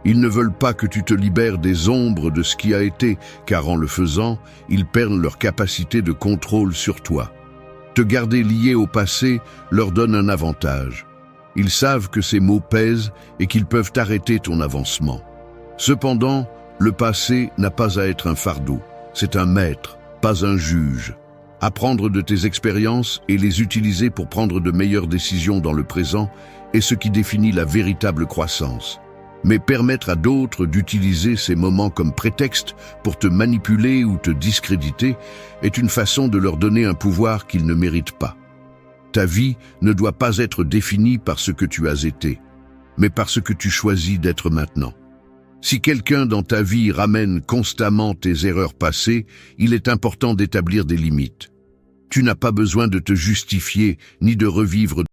Ils ne veulent pas que tu te libères des ombres de ce qui a été, car en le faisant, ils perdent leur capacité de contrôle sur toi. Te garder lié au passé leur donne un avantage. Ils savent que ces mots pèsent et qu'ils peuvent arrêter ton avancement. Cependant, le passé n'a pas à être un fardeau. C'est un maître, pas un juge. Apprendre de tes expériences et les utiliser pour prendre de meilleures décisions dans le présent est ce qui définit la véritable croissance. Mais permettre à d'autres d'utiliser ces moments comme prétexte pour te manipuler ou te discréditer est une façon de leur donner un pouvoir qu'ils ne méritent pas. Ta vie ne doit pas être définie par ce que tu as été, mais par ce que tu choisis d'être maintenant. Si quelqu'un dans ta vie ramène constamment tes erreurs passées, il est important d'établir des limites. Tu n'as pas besoin de te justifier ni de revivre